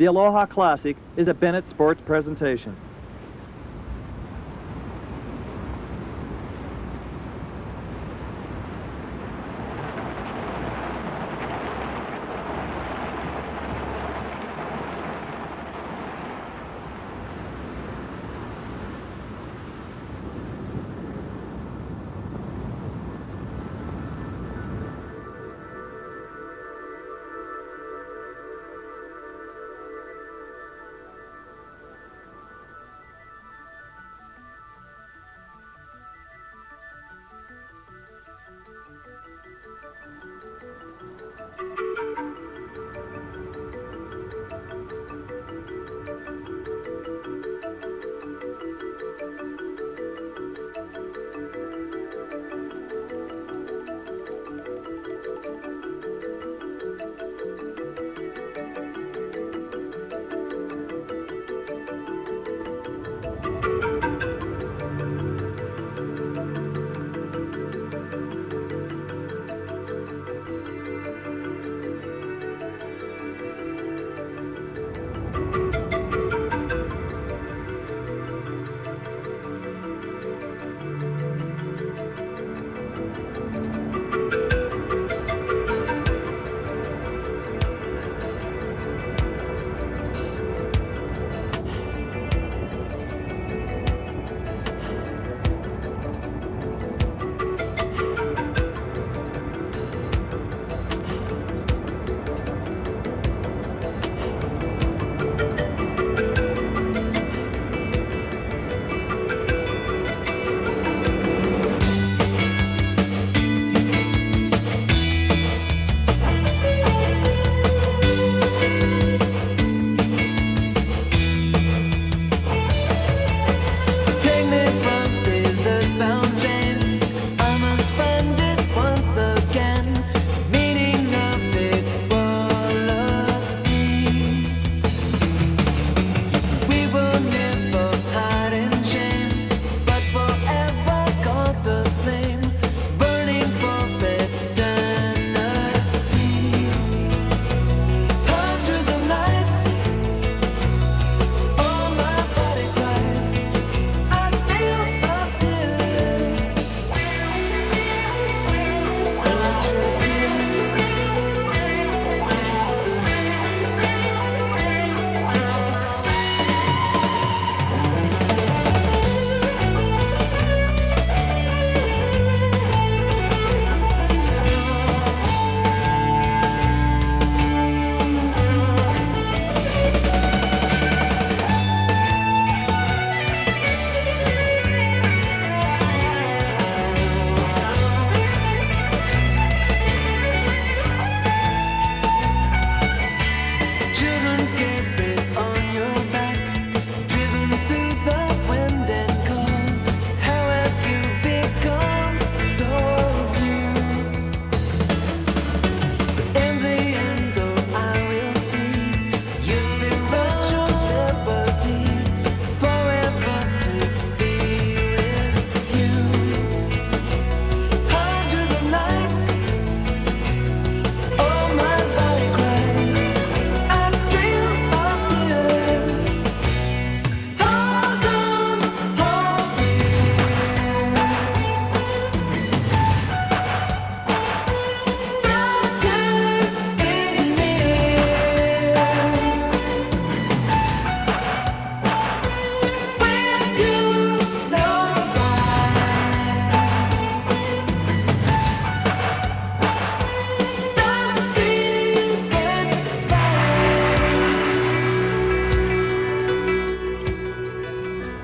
The Aloha Classic is a Bennett Sports presentation.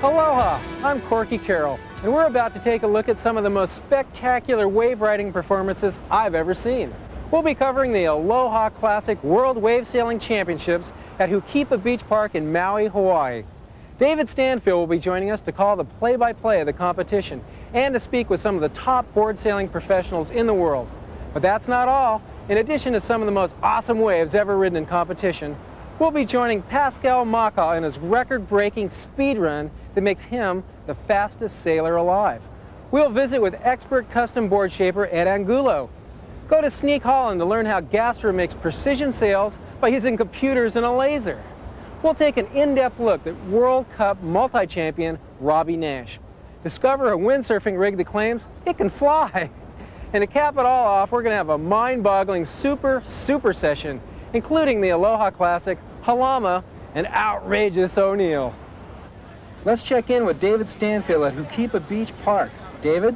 Aloha, I'm Corky Carroll, and we're about to take a look at some of the most spectacular wave riding performances I've ever seen. We'll be covering the Aloha Classic World Wave Sailing Championships at Hukipa Beach Park in Maui, Hawaii. David Stanfield will be joining us to call the play-by-play of the competition and to speak with some of the top board sailing professionals in the world. But that's not all. In addition to some of the most awesome waves ever ridden in competition, we'll be joining Pascal Maka in his record-breaking speed run that makes him the fastest sailor alive. We'll visit with expert custom board shaper Ed Angulo. Go to Sneak Holland to learn how Gastra makes precision sails by using computers and a laser. we'll take an in-depth look at World Cup multi-champion Robbie Nash. Discover a windsurfing rig that claims it can fly. And to cap it all off, we're going to have a mind-boggling super session, including the Aloha Classic, Halama, and outrageous O'Neill. Let's check in with David Stanfield at Hukipa Beach Park. David?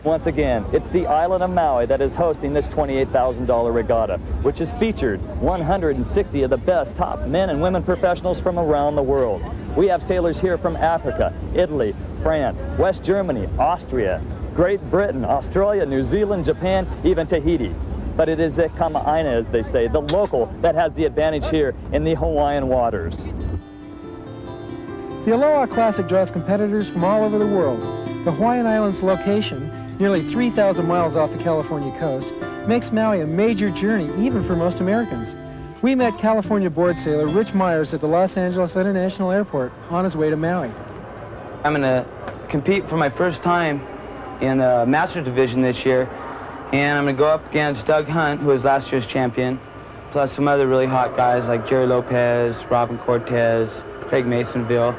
Once again, it's the island of Maui that is hosting this $28,000 regatta, which has featured 160 of the best top men and women professionals from around the world. We have sailors here from Africa, Italy, France, West Germany, Austria, Great Britain, Australia, New Zealand, Japan, even Tahiti. But it is the kama'aina, as they say, the local, that has the advantage here in the Hawaiian waters. The Aloha Classic draws competitors from all over the world. The Hawaiian Islands location, nearly 3,000 miles off the California coast, makes Maui a major journey even for most Americans. We met California board sailor Rich Myers at the Los Angeles International Airport on his way to Maui. I'm going to compete for my first time in the Masters Division this year, and I'm going to go up against Doug Hunt, who was last year's champion, plus some other really hot guys like Jerry Lopez, Robin Cortez, Craig Masonville,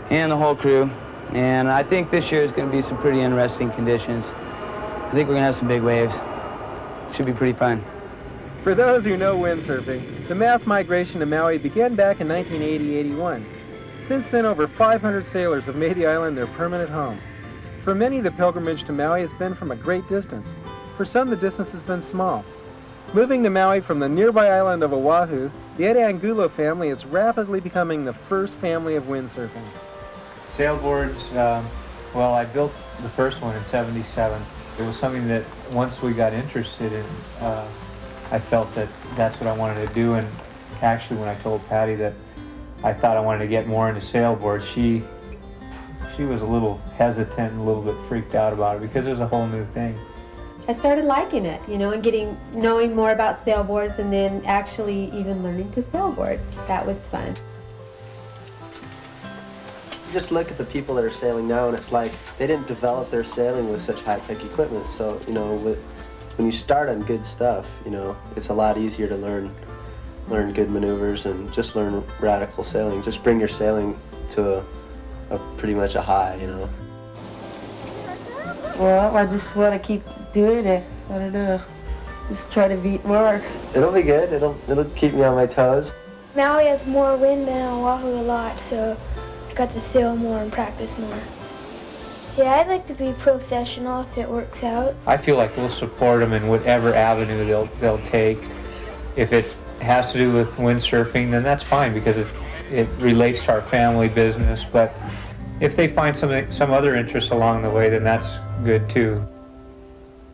and the whole crew. And I think this year is going to be some pretty interesting conditions. I think we're going to have some big waves. Should be pretty fun. For those who know windsurfing, the mass migration to Maui began back in 1980-81. Since then, over 500 sailors have made the island their permanent home. For many, the pilgrimage to Maui has been from a great distance. For some, the distance has been small. Moving to Maui from the nearby island of Oahu, the Ed Angulo family is rapidly becoming the first family of windsurfing. Sailboards, well, I built the first one in '77. It was something that once we got interested in, I felt that that's what I wanted to do. And actually, when I told Patty that I thought I wanted to get more into sailboards, she was a little hesitant and a little bit freaked out about it because it was a whole new thing. I started liking it, you know, and knowing more about sailboards, and then actually even learning to sailboard. That was fun. Just look at the people that are sailing now, and it's like they didn't develop their sailing with such high-tech equipment. So, you know, when you start on good stuff, you know, it's a lot easier to learn good maneuvers and just learn radical sailing. Just bring your sailing to a pretty much a high, you know. Well, I just want to keep doing it. I don't know. Just try to beat Mark. It'll be good. It'll keep me on my toes. Maui has more wind than Oahu a lot, so I got to sail more and practice more. Yeah, I'd like to be professional if it works out. I feel like we'll support them in whatever avenue they'll take. If it has to do with windsurfing, then that's fine because it relates to our family business. But if they find some other interest along the way, then that's good too.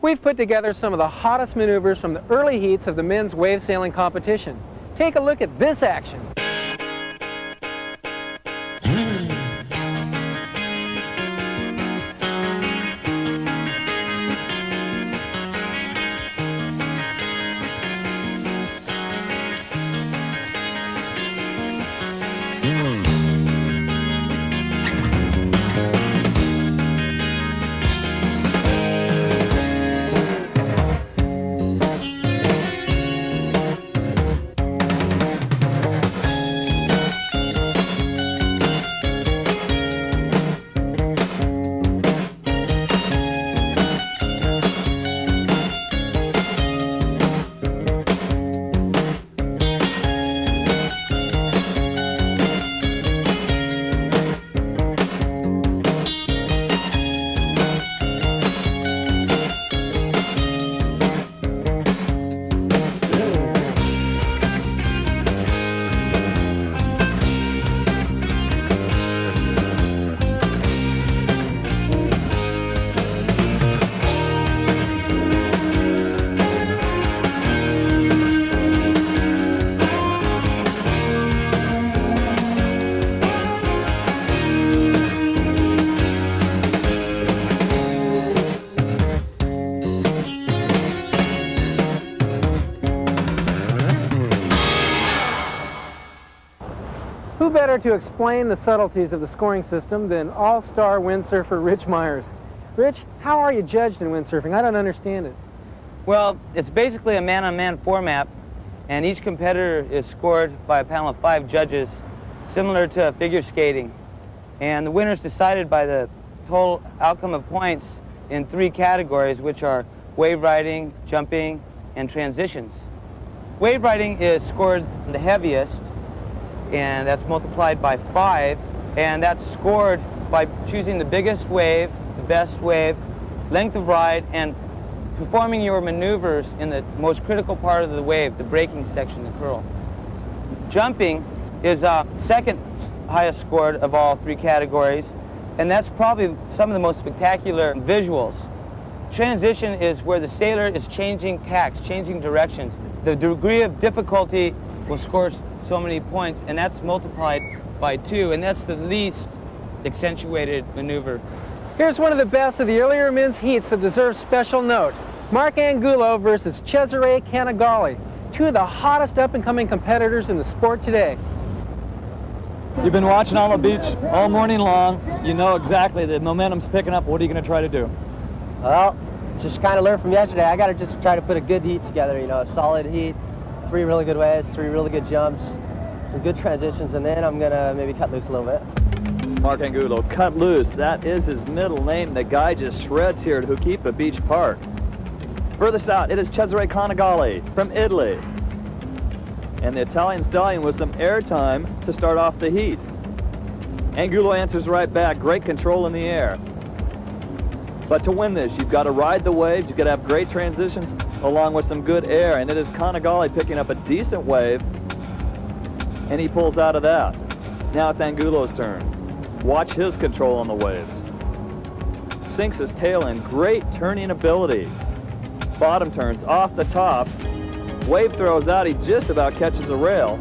We've put together some of the hottest maneuvers from the early heats of the men's wave sailing competition. Take a look at this action. Who better to explain the subtleties of the scoring system than all-star windsurfer Rich Myers? Rich, how are you judged in windsurfing? I don't understand it. Well, it's basically a man-on-man format, and each competitor is scored by a panel of 5 judges, similar to figure skating. And the winner is decided by the total outcome of points in 3 categories, which are wave riding, jumping, and transitions. Wave riding is scored the heaviest, and that's multiplied by 5, and that's scored by choosing the biggest wave, the best wave, length of ride, and performing your maneuvers in the most critical part of the wave, the braking section, the curl. Jumping is second highest scored of all 3 categories, and that's probably some of the most spectacular visuals. Transition is where the sailor is changing tacks, changing directions. The degree of difficulty will score so many points, and that's multiplied by 2, and that's the least accentuated maneuver. Here's one of the best of the earlier men's heats that deserves special note. Mark Angulo versus Cesare Canagali, 2 of the hottest up-and-coming competitors in the sport today. You've been watching on the beach all morning long. You know exactly the momentum's picking up. What are you going to try to do? Well, just kind of learned from yesterday. I got to just try to put a good heat together, you know, a solid heat, 3 really good waves, 3 really good jumps, some good transitions, and then I'm going to maybe cut loose a little bit. Mark Angulo, cut loose. That is his middle name. The guy just shreds here at Hukipa Beach Park. Furthest out, it is Cesare Canagali from Italy. And the Italian stallion with some airtime to start off the heat. Angulo answers right back. Great control in the air. But to win this, you've got to ride the waves. You've got to have great transitions along with some good air. And it is Canagali picking up a decent wave. And he pulls out of that. Now it's Angulo's turn. Watch his control on the waves. Sinks his tail in. Great turning ability. Bottom turns off the top. Wave throws out. He just about catches a rail.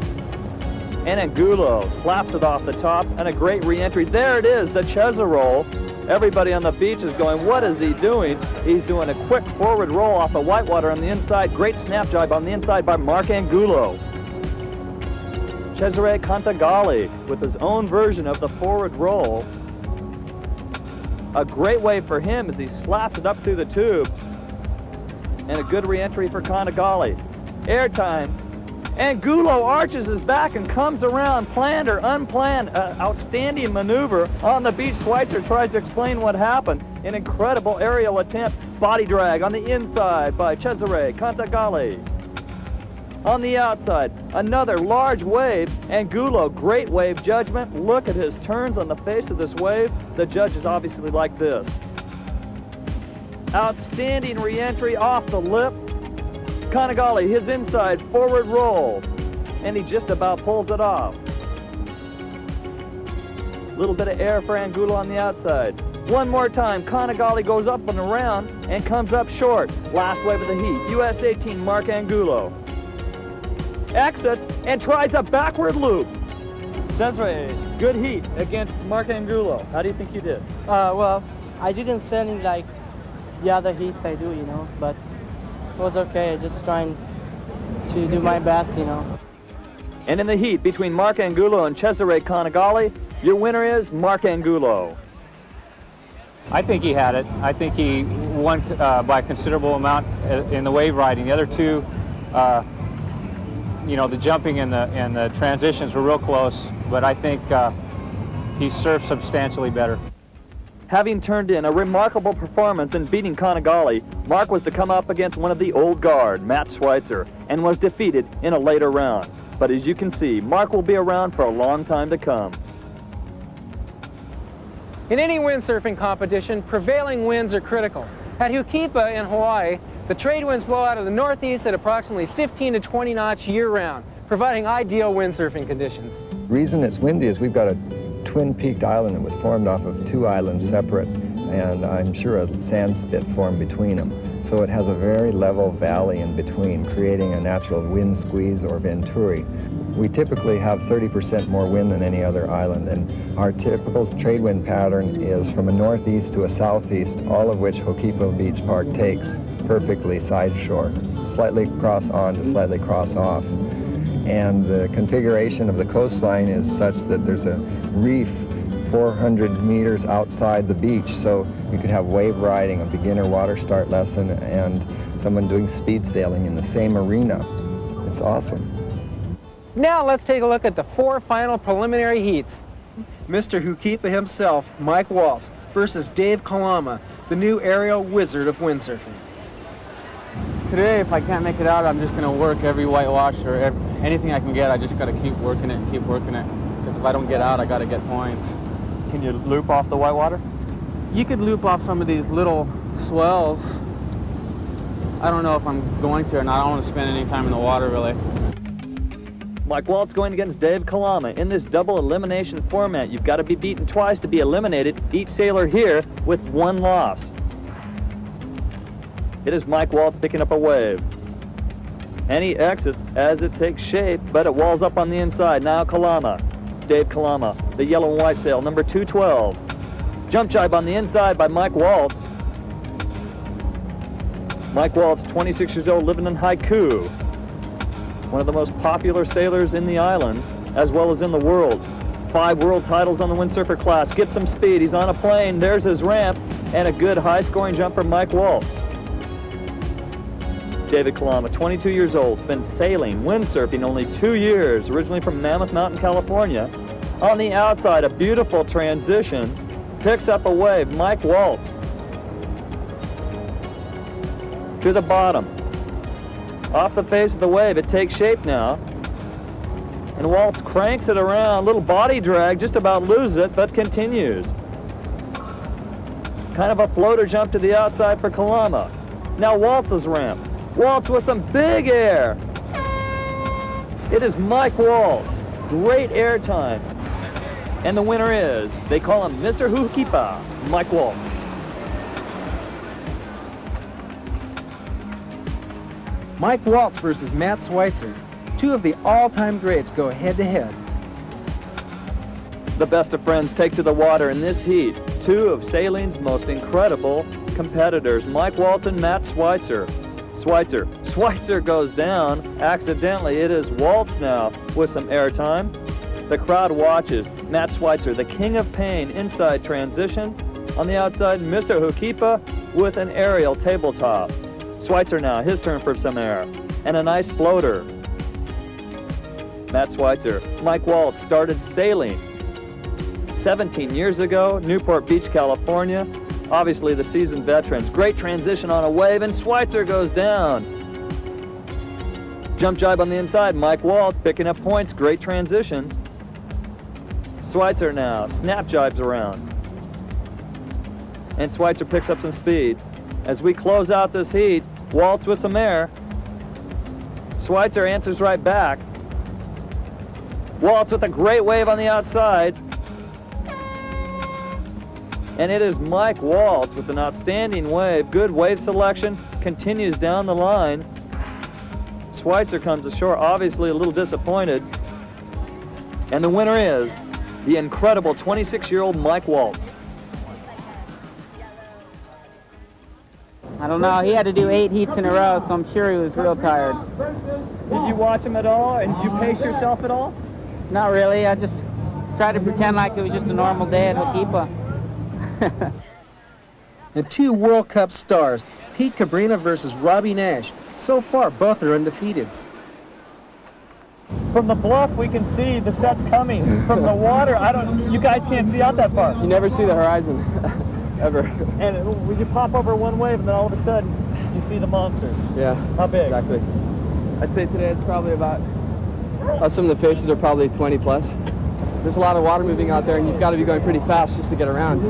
And Angulo slaps it off the top. And a great re-entry. There it is, the Cesare roll. Everybody on the beach is going, what is he doing? He's doing a quick forward roll off the whitewater on the inside. Great snap jibe on the inside by Mark Angulo. Cesare Canagali with his own version of the forward roll. A great wave for him as he slaps it up through the tube. And a good re-entry for Canagali. Airtime. Angulo arches his back and comes around, planned or unplanned. Outstanding maneuver on the beach. Schweitzer tries to explain what happened. An incredible aerial attempt. Body drag on the inside by Cesare Canagali. On the outside, another large wave. Angulo, great wave judgment. Look at his turns on the face of this wave. The judges obviously like this. Outstanding re-entry off the lip. Canagali, his inside forward roll. And he just about pulls it off. Little bit of air for Angulo on the outside. One more time, Canagali goes up and around and comes up short. Last wave of the heat, US 18, Mark Angulo. Exits and tries a backward loop. Cesare, good heat against Mark Angulo. How do you think you did? Well, I didn't send like the other heats I do, you know, but it was okay. Just trying to do my best, you know. And in the heat between Mark Angulo and Cesare Canagali, your winner is Mark Angulo. I think he had it. I think he won by a considerable amount in the wave riding. The other 2, you know, the jumping and the transitions were real close, but I think he surfed substantially better. Having turned in a remarkable performance in beating Canagali, Mark was to come up against one of the old guard, Matt Schweitzer, and was defeated in a later round. But as you can see, Mark will be around for a long time to come. In any windsurfing competition, prevailing winds are critical. At Hukipa in Hawaii, the trade winds blow out of the northeast at approximately 15 to 20 knots year-round, providing ideal windsurfing conditions. The reason it's windy is we've got a twin-peaked island that was formed off of 2 islands separate, and I'm sure a sand spit formed between them. So it has a very level valley in between, creating a natural wind squeeze or venturi. We typically have 30% more wind than any other island, and our typical trade wind pattern is from a northeast to a southeast, all of which Hukipa Beach Park takes perfectly side shore, slightly cross on to slightly cross off. And the configuration of the coastline is such that there's a reef 400 meters outside the beach, so you could have wave riding, a beginner water start lesson, and someone doing speed sailing in the same arena. It's awesome. Now let's take a look at the 4 final preliminary heats. Mr. Hukipa himself, Mike Waltz, versus Dave Kalama, the new aerial wizard of windsurfing. Today, if I can't make it out, I'm just going to work every whitewash or anything I can get. I just got to keep working it and keep working it. Because if I don't get out, I got to get points. Can you loop off the whitewater? You could loop off some of these little swells. I don't know if I'm going to or not. I don't want to spend any time in the water, really. Mike Waltz going against Dave Kalama. In this double elimination format, you've got to be beaten twice to be eliminated. Each sailor here with 1 loss. It is Mike Waltz picking up a wave. And he exits as it takes shape, but it walls up on the inside. Now Kalama, Dave Kalama, the yellow and white sail, number 212. Jump jibe on the inside by Mike Waltz. Mike Waltz, 26 years old, living in Haiku. One of the most popular sailors in the islands, as well as in the world. 5 world titles on the windsurfer class. Gets some speed, he's on a plane, there's his ramp, and a good high-scoring jump from Mike Waltz. David Kalama, 22 years old, been sailing, windsurfing only 2 years, originally from Mammoth Mountain, California. On the outside, a beautiful transition, picks up a wave, Mike Waltz. To the bottom. Off the face of the wave, it takes shape now. And Waltz cranks it around, little body drag, just about loses it, but continues. Kind of a floater jump to the outside for Kalama. Now Waltz's ramp. Waltz with some big air. It is Mike Waltz. Great air time. And the winner is, they call him Mr. Hukipa, Mike Waltz. Mike Waltz versus Matt Schweitzer. 2 of the all-time greats go head-to-head. The best of friends take to the water in this heat. 2 of sailing's most incredible competitors, Mike Waltz and Matt Schweitzer. Schweitzer goes down accidentally. It is Waltz now with some airtime. The crowd watches. Matt Schweitzer, the king of pain, inside transition. On the outside, Mr. Hukipa with an aerial tabletop. Schweitzer now, his turn for some air. And a nice floater. Matt Schweitzer. Mike Waltz started sailing 17 years ago, Newport Beach, California. Obviously the seasoned veterans. Great transition on a wave, and Schweitzer goes down. Jump jibe on the inside, Mike Waltz picking up points, great transition. Schweitzer now, snap jibes around. And Schweitzer picks up some speed. As we close out this heat, Waltz with some air. Schweitzer answers right back. Waltz with a great wave on the outside. And it is Mike Waltz with an outstanding wave. Good wave selection, continues down the line. Schweitzer comes ashore, obviously a little disappointed. And the winner is the incredible 26-year-old Mike Waltz. I don't know, he had to do 8 heats in a row, so I'm sure he was real tired. Did you watch him at all, and you pace yourself at all? Not really, I just tried to pretend like it was just a normal day at Hokipa. And 2 World Cup stars, Pete Cabrina versus Robbie Nash. So far, both are undefeated. From the bluff, we can see the sets coming. From the water, you guys can't see out that far. You never see the horizon, ever. And when you pop over one wave, and then all of a sudden, you see the monsters. Yeah. How big? Exactly. I'd say today it's probably about, some of the faces are probably 20 plus. There's a lot of water moving out there, and you've got to be going pretty fast just to get around.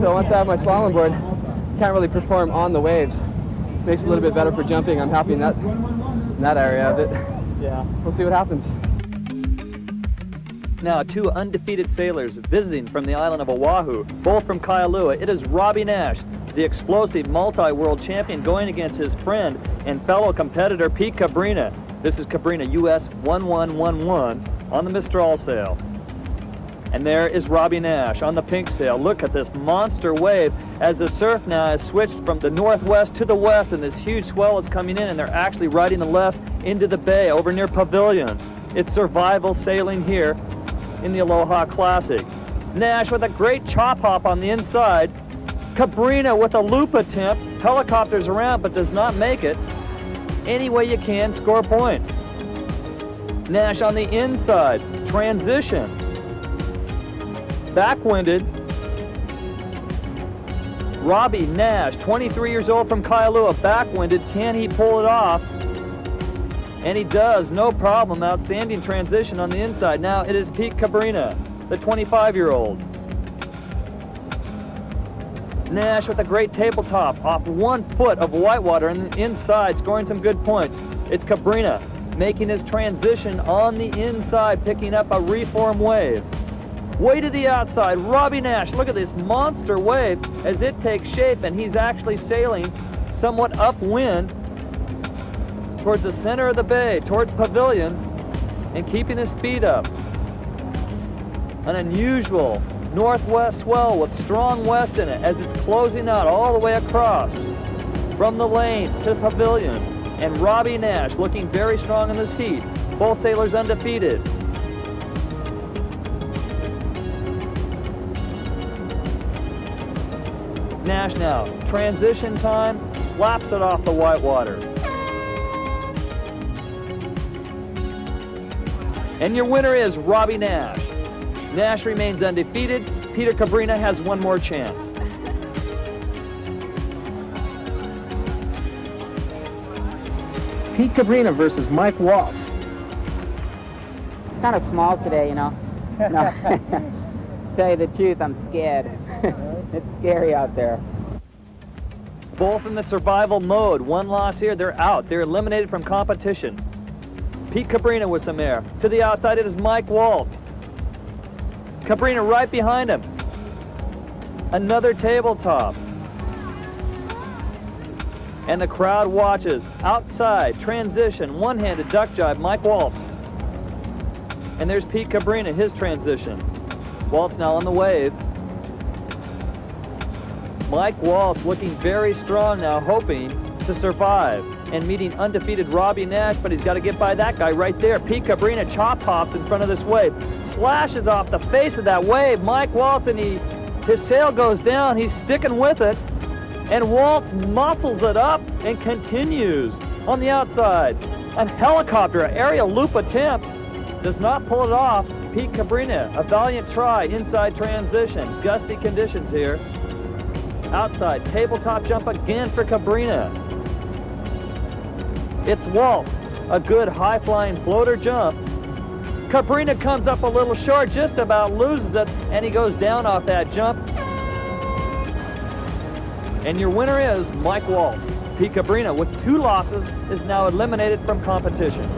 So once I have my slalom board, can't really perform on the waves. Makes it a little bit better for jumping. I'm happy in that area of it. Yeah. We'll see what happens. Now 2 undefeated sailors visiting from the island of Oahu, both from Kailua. It is Robbie Nash, the explosive multi-world champion, going against his friend and fellow competitor Pete Cabrina. This is Cabrina US 1111 on the Mistral sail. And there is Robbie Nash on the pink sail. Look at this monster wave as the surf now has switched from the northwest to the west, and this huge swell is coming in, and they're actually riding the lefts into the bay over near Pavilions. It's survival sailing here in the Aloha Classic. Nash with a great chop hop on the inside. Cabrina with a loop attempt, helicopters around but does not make it. Any way you can, score points. Nash on the inside, transition. Backwinded. Robbie Nash, 23 years old from Kailua, backwinded. Can he pull it off? And he does, no problem. Outstanding transition on the inside. Now it is Pete Cabrina, the 25-year-old. Nash with a great tabletop off 1 foot of whitewater and inside, scoring some good points. It's Cabrina making his transition on the inside, picking up a reform wave. Way to the outside, Robbie Nash. Look at this monster wave as it takes shape, and he's actually sailing somewhat upwind towards the center of the bay, towards pavilions, and keeping his speed up. An unusual northwest swell with strong west in it as it's closing out all the way across from the lane to pavilions. And Robbie Nash looking very strong in this heat. Both sailors undefeated. Nash now, transition time, slaps it off the whitewater. And your winner is Robbie Nash. Nash remains undefeated. Peter Cabrina has one more chance. Pete Cabrina versus Mike Waltz. It's kind of small today, you know. No. Tell you the truth, I'm scared. It's scary out there. Both in the survival mode. One loss here, they're out. They're eliminated from competition. Pete Cabrina with some air. To the outside, it is Mike Waltz. Cabrina right behind him. Another tabletop. And the crowd watches. Outside, transition, one-handed duck jibe, Mike Waltz. And there's Pete Cabrina, his transition. Waltz now on the wave. Mike Waltz looking very strong now, hoping to survive and meeting undefeated Robbie Nash, but he's got to get by that guy right there. Pete Cabrina chop hops in front of this wave, slashes off the face of that wave. Mike Waltz, and his sail goes down. He's sticking with it, and Waltz muscles it up and continues on the outside. A helicopter, an aerial loop attempt, does not pull it off. Pete Cabrina, a valiant try, inside transition. Gusty conditions here. Outside, tabletop jump again for Cabrina. It's Waltz, a good high-flying floater jump. Cabrina comes up a little short, just about loses it, and he goes down off that jump. And your winner is Mike Waltz. Pete Cabrina, with 2 losses, is now eliminated from competition.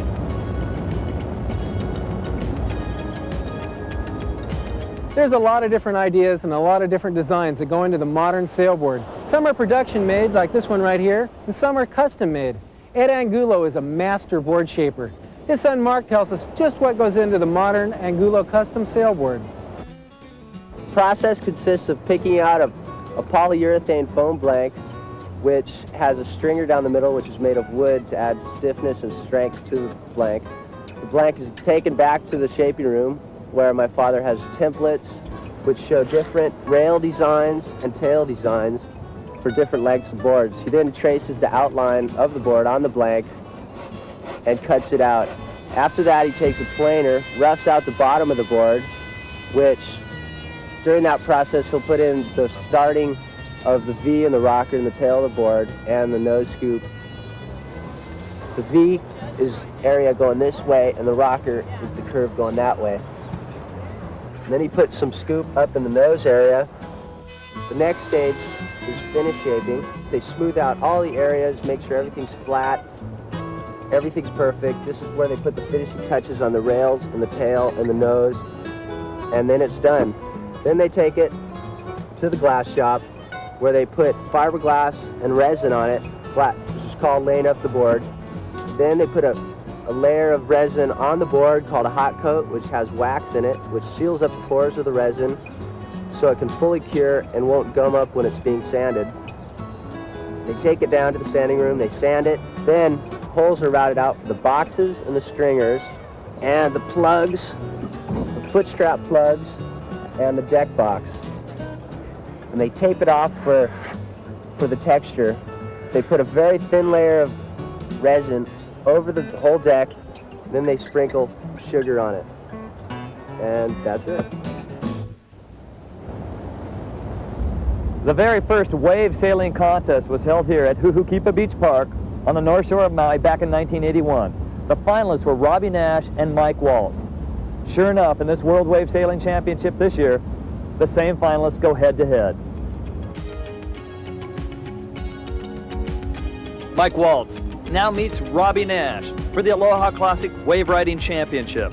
There's a lot of different ideas and a lot of different designs that go into the modern sailboard. Some are production made, like this one right here, and some are custom made. Ed Angulo is a master board shaper. His son Mark tells us just what goes into the modern Angulo custom sailboard. The process consists of picking out a polyurethane foam blank, which has a stringer down the middle, which is made of wood to add stiffness and strength to the blank. The blank is taken back to the shaping room, where my father has templates which show different rail designs and tail designs for different lengths of boards. He then traces the outline of the board on the blank and cuts it out. After that, he takes a planer, roughs out the bottom of the board, which during that process he'll put in the starting of the V and the rocker in the tail of the board and the nose scoop. The V is area going this way and the rocker is the curve going that way. And then he puts some scoop up in the nose area. The next stage is finish shaping. They smooth out all the areas, make sure everything's flat, everything's perfect. This is where they put the finishing touches on the rails and the tail and the nose, and then it's done. Then they take it to the glass shop where they put fiberglass and resin on it, which is called laying up the board. Then they put a layer of resin on the board called a hot coat, which has wax in it, which seals up the pores of the resin so it can fully cure and won't gum up when it's being sanded. They take it down to the sanding room, they sand it, then holes are routed out for the boxes and the stringers and the plugs, the foot strap plugs and the deck box. And they tape it off for the texture. They put a very thin layer of resin over the whole deck Then they sprinkle sugar on it. And that's it. The very first wave sailing contest was held here at Huhukipa Beach Park on the North Shore of Maui back in 1981. The finalists were Robbie Nash and Mike Waltz. Sure enough, in this World Wave Sailing Championship this year, the same finalists go head-to-head. Mike Waltz now meets Robbie Nash for the Aloha Classic Wave Riding Championship.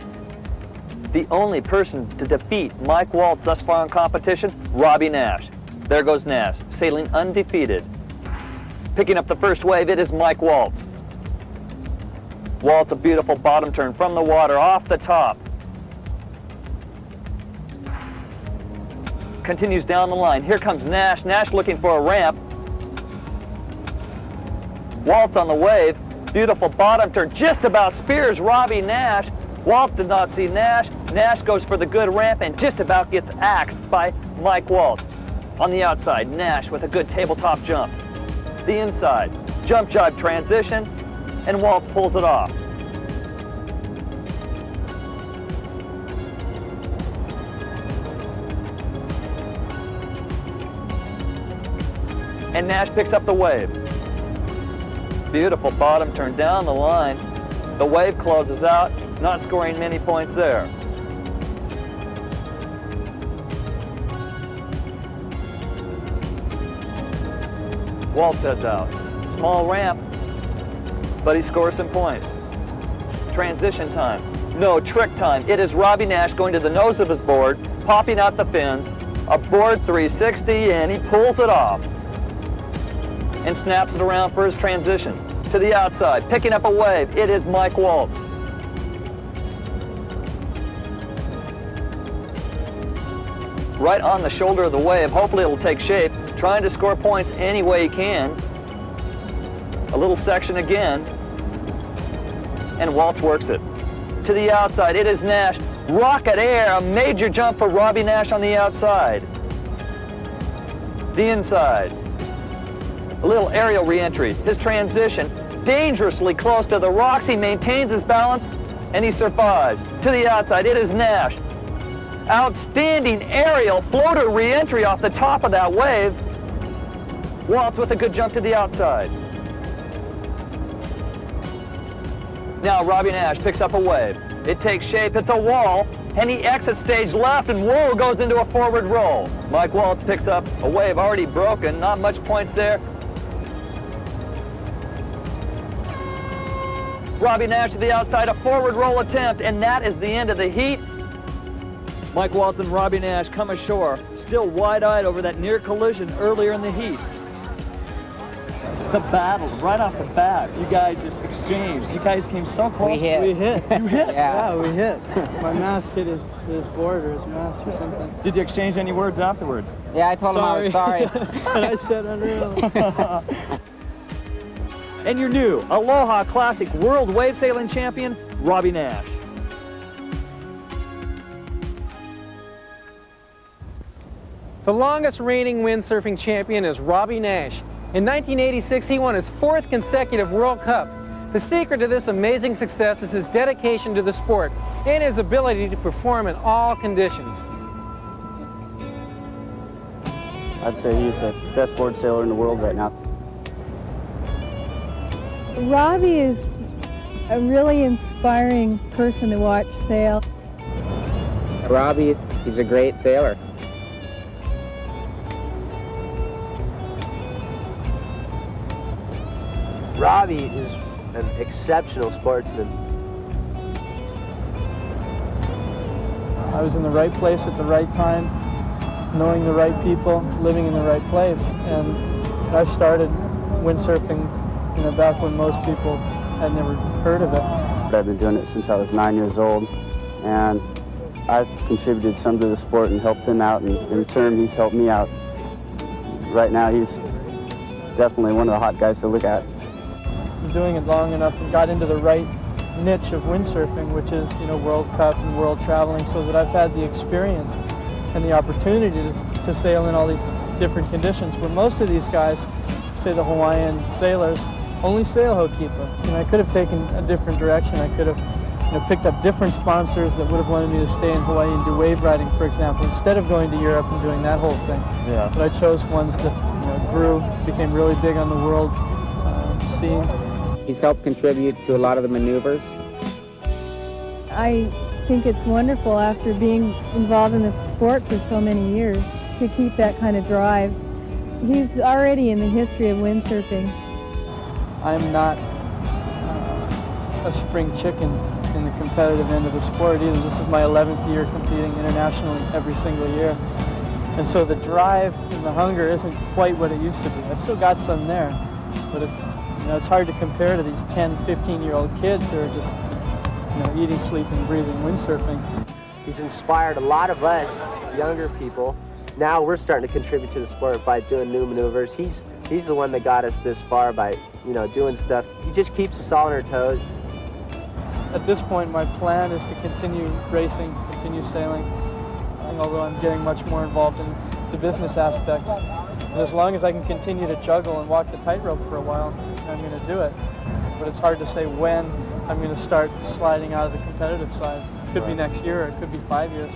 The only person to defeat Mike Waltz thus far in competition, Robbie Nash. There goes Nash, sailing undefeated. Picking up the first wave, it is Mike Waltz. Waltz, a beautiful bottom turn from the water, off the top. Continues down the line. Here comes Nash. Nash looking for a ramp. Waltz on the wave. Beautiful bottom turn. Just about spears Robbie Nash. Waltz did not see Nash. Nash goes for the good ramp and just about gets axed by Mike Waltz. On the outside, Nash with a good tabletop jump. The inside, jump jibe transition, and Waltz pulls it off. And Nash picks up the wave. Beautiful bottom turn down the line. The wave closes out, not scoring many points there. Waltz heads out. Small ramp, but he scores some points. Transition time. No, trick time. It is Robbie Nash going to the nose of his board, popping out the fins, a board 360, and he pulls it off and snaps it around for his transition. To the outside, picking up a wave, it is Mike Waltz. Right on the shoulder of the wave, hopefully it'll take shape, trying to score points any way he can. A little section again, and Waltz works it. To the outside, it is Nash. Rocket air, a major jump for Robbie Nash on the outside. The inside. A little aerial re-entry. His transition, dangerously close to the rocks. He maintains his balance, and he survives. To the outside, it is Nash. Outstanding aerial floater re-entry off the top of that wave. Waltz with a good jump to the outside. Now Robbie Nash picks up a wave. It takes shape, it's a wall, and he exits stage left, and whoa, goes into a forward roll. Mike Waltz picks up a wave already broken, not much points there. Robbie Nash to the outside, a forward roll attempt, and that is the end of the heat. Mike Waltz and Robbie Nash come ashore, still wide-eyed over that near collision earlier in the heat. The battle, right off the bat, you guys just exchanged. You guys came so close. We hit. We hit. You hit? Yeah, we hit. My mast hit his board or his mast or something. Did you exchange any words afterwards? Yeah, I told him I was sorry. And I said, unreal. And your new Aloha Classic World Wave Sailing Champion, Robbie Nash. The longest reigning windsurfing champion is Robbie Nash. In 1986, he won his 4th consecutive World Cup. The secret to this amazing success is his dedication to the sport and his ability to perform in all conditions. I'd say he's the best board sailor in the world right now. Robbie is a really inspiring person to watch sail. Robbie, he's a great sailor. Robbie is an exceptional sportsman. I was in the right place at the right time, knowing the right people, living in the right place. And I started windsurfing, back when most people had never heard of it. I've been doing it since I was 9 years old, and I've contributed some to the sport and helped him out, and in turn he's helped me out. Right now he's definitely one of the hot guys to look at. Doing it long enough and got into the right niche of windsurfing, which is, World Cup and world traveling, so that I've had the experience and the opportunity to sail in all these different conditions, where most of these guys, say the Hawaiian sailors, only sail Hokipa. I could have taken a different direction. I could have picked up different sponsors that would have wanted me to stay in Hawaii and do wave riding, for example, instead of going to Europe and doing that whole thing. Yeah. But I chose ones that grew, became really big on the world scene. He's helped contribute to a lot of the maneuvers. I think it's wonderful after being involved in the sport for so many years to keep that kind of drive. He's already in the history of windsurfing. I'm not a spring chicken in the competitive end of the sport either. This is my 11th year competing internationally every single year. And so the drive and the hunger isn't quite what it used to be. I've still got some there, but it's hard to compare to these 10, 15-year-old kids who are just eating, sleeping, breathing windsurfing. He's inspired a lot of us younger people. Now we're starting to contribute to the sport by doing new maneuvers. He's the one that got us this far by doing stuff. He just keeps us all on our toes. At this point, my plan is to continue racing, continue sailing, although I'm getting much more involved in the business aspects. And as long as I can continue to juggle and walk the tightrope for a while, I'm going to do it. But it's hard to say when I'm going to start sliding out of the competitive side. It could be next year, or it could be 5 years.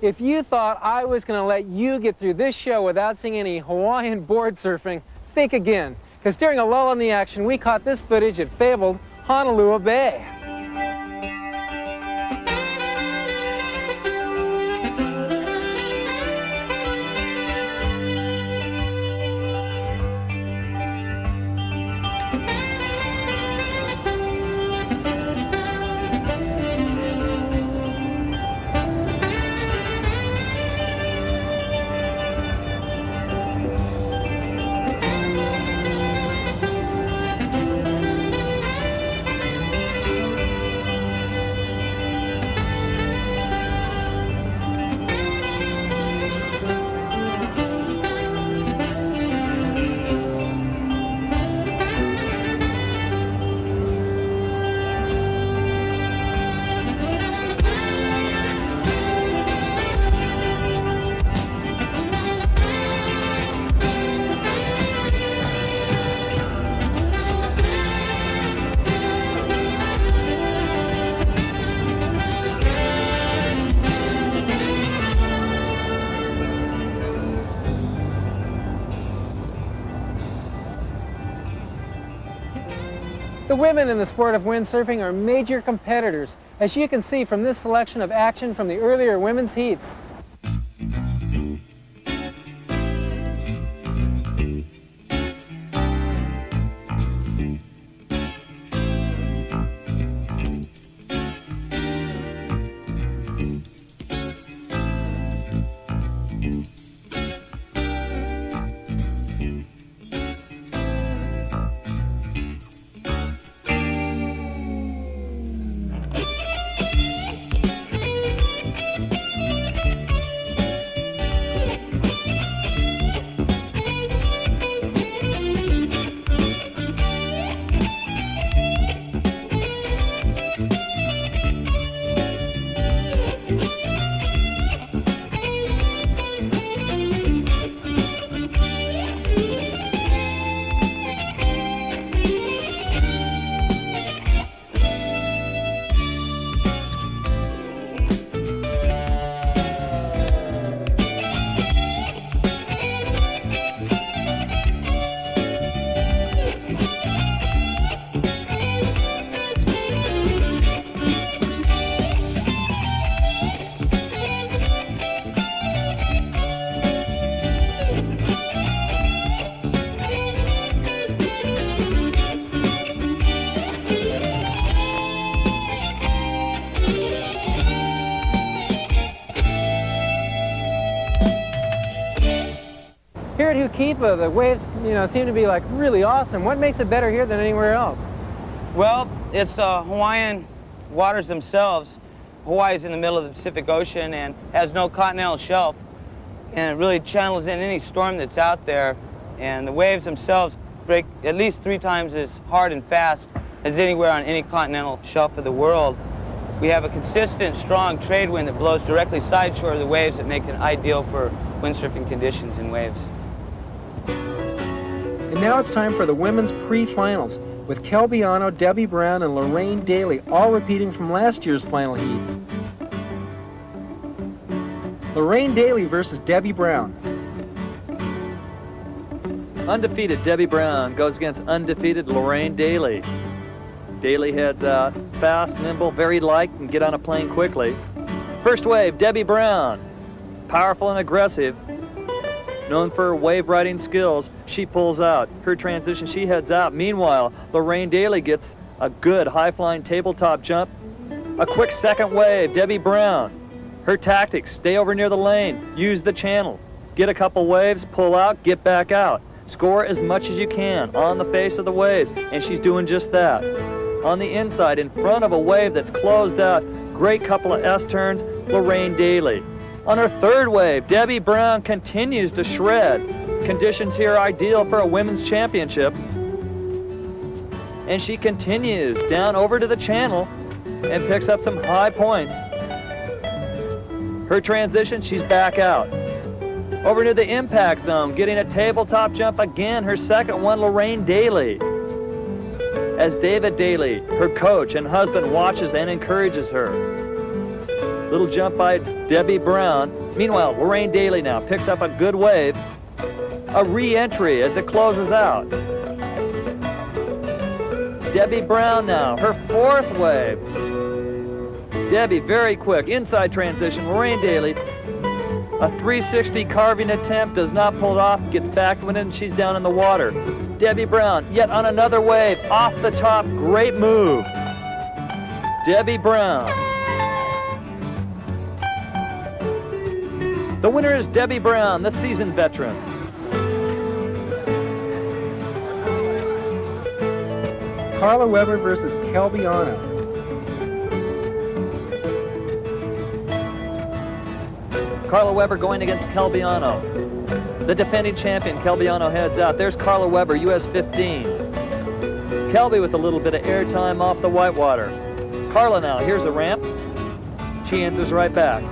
If you thought I was going to let you get through this show without seeing any Hawaiian board surfing, think again. Because during a lull in the action, we caught this footage at fabled Honolulu Bay. The women in the sport of windsurfing are major competitors, as you can see from this selection of action from the earlier women's heats. Here at Hukipa, the waves, seem to be like really awesome. What makes it better here than anywhere else? Well, it's the Hawaiian waters themselves. Hawaii is in the middle of the Pacific Ocean and has no continental shelf, and it really channels in any storm that's out there. And the waves themselves break at least 3 times as hard and fast as anywhere on any continental shelf of the world. We have a consistent, strong trade wind that blows directly sideshore of the waves that make it ideal for windsurfing conditions and waves. And now it's time for the women's pre-finals. with Kelbiano, Debbie Brown, and Lorraine Daly all repeating from last year's final heats. Lorraine Daly versus Debbie Brown. Undefeated Debbie Brown goes against undefeated Lorraine Daly. Daly heads out, fast, nimble, very light, and get on a plane quickly. First wave, Debbie Brown. Powerful and aggressive. Known for her wave riding skills, she pulls out. Her transition, she heads out. Meanwhile, Lorraine Daly gets a good high-flying tabletop jump. A quick second wave, Debbie Brown. Her tactics, stay over near the lane, use the channel. Get a couple waves, pull out, get back out. Score as much as you can on the face of the waves, and she's doing just that. On the inside, in front of a wave that's closed out, great couple of S-turns, Lorraine Daly. On her third wave, Debbie Brown continues to shred. Conditions here are ideal for a women's championship. And she continues down over to the channel and picks up some high points. Her transition, she's back out. Over to the impact zone, getting a tabletop jump again, her second one, Lorraine Daly. As David Daly, her coach and husband, watches and encourages her. Little jump by Debbie Brown. Meanwhile, Lorraine Daly now picks up a good wave. A re-entry as it closes out. Debbie Brown now, her fourth wave. Debbie very quick, inside transition, Lorraine Daly. A 360 carving attempt, does not pull it off, gets back when and she's down in the water. Debbie Brown, yet on another wave, off the top, great move. Debbie Brown. The winner is Debbie Brown, the seasoned veteran. Carla Weber versus Kelbiano. Carla Weber going against Kelbiano. The defending champion, Kelbiano, heads out. There's Carla Weber, US 15. Kelby with a little bit of airtime off the whitewater. Carla now, here's a ramp. She answers right back.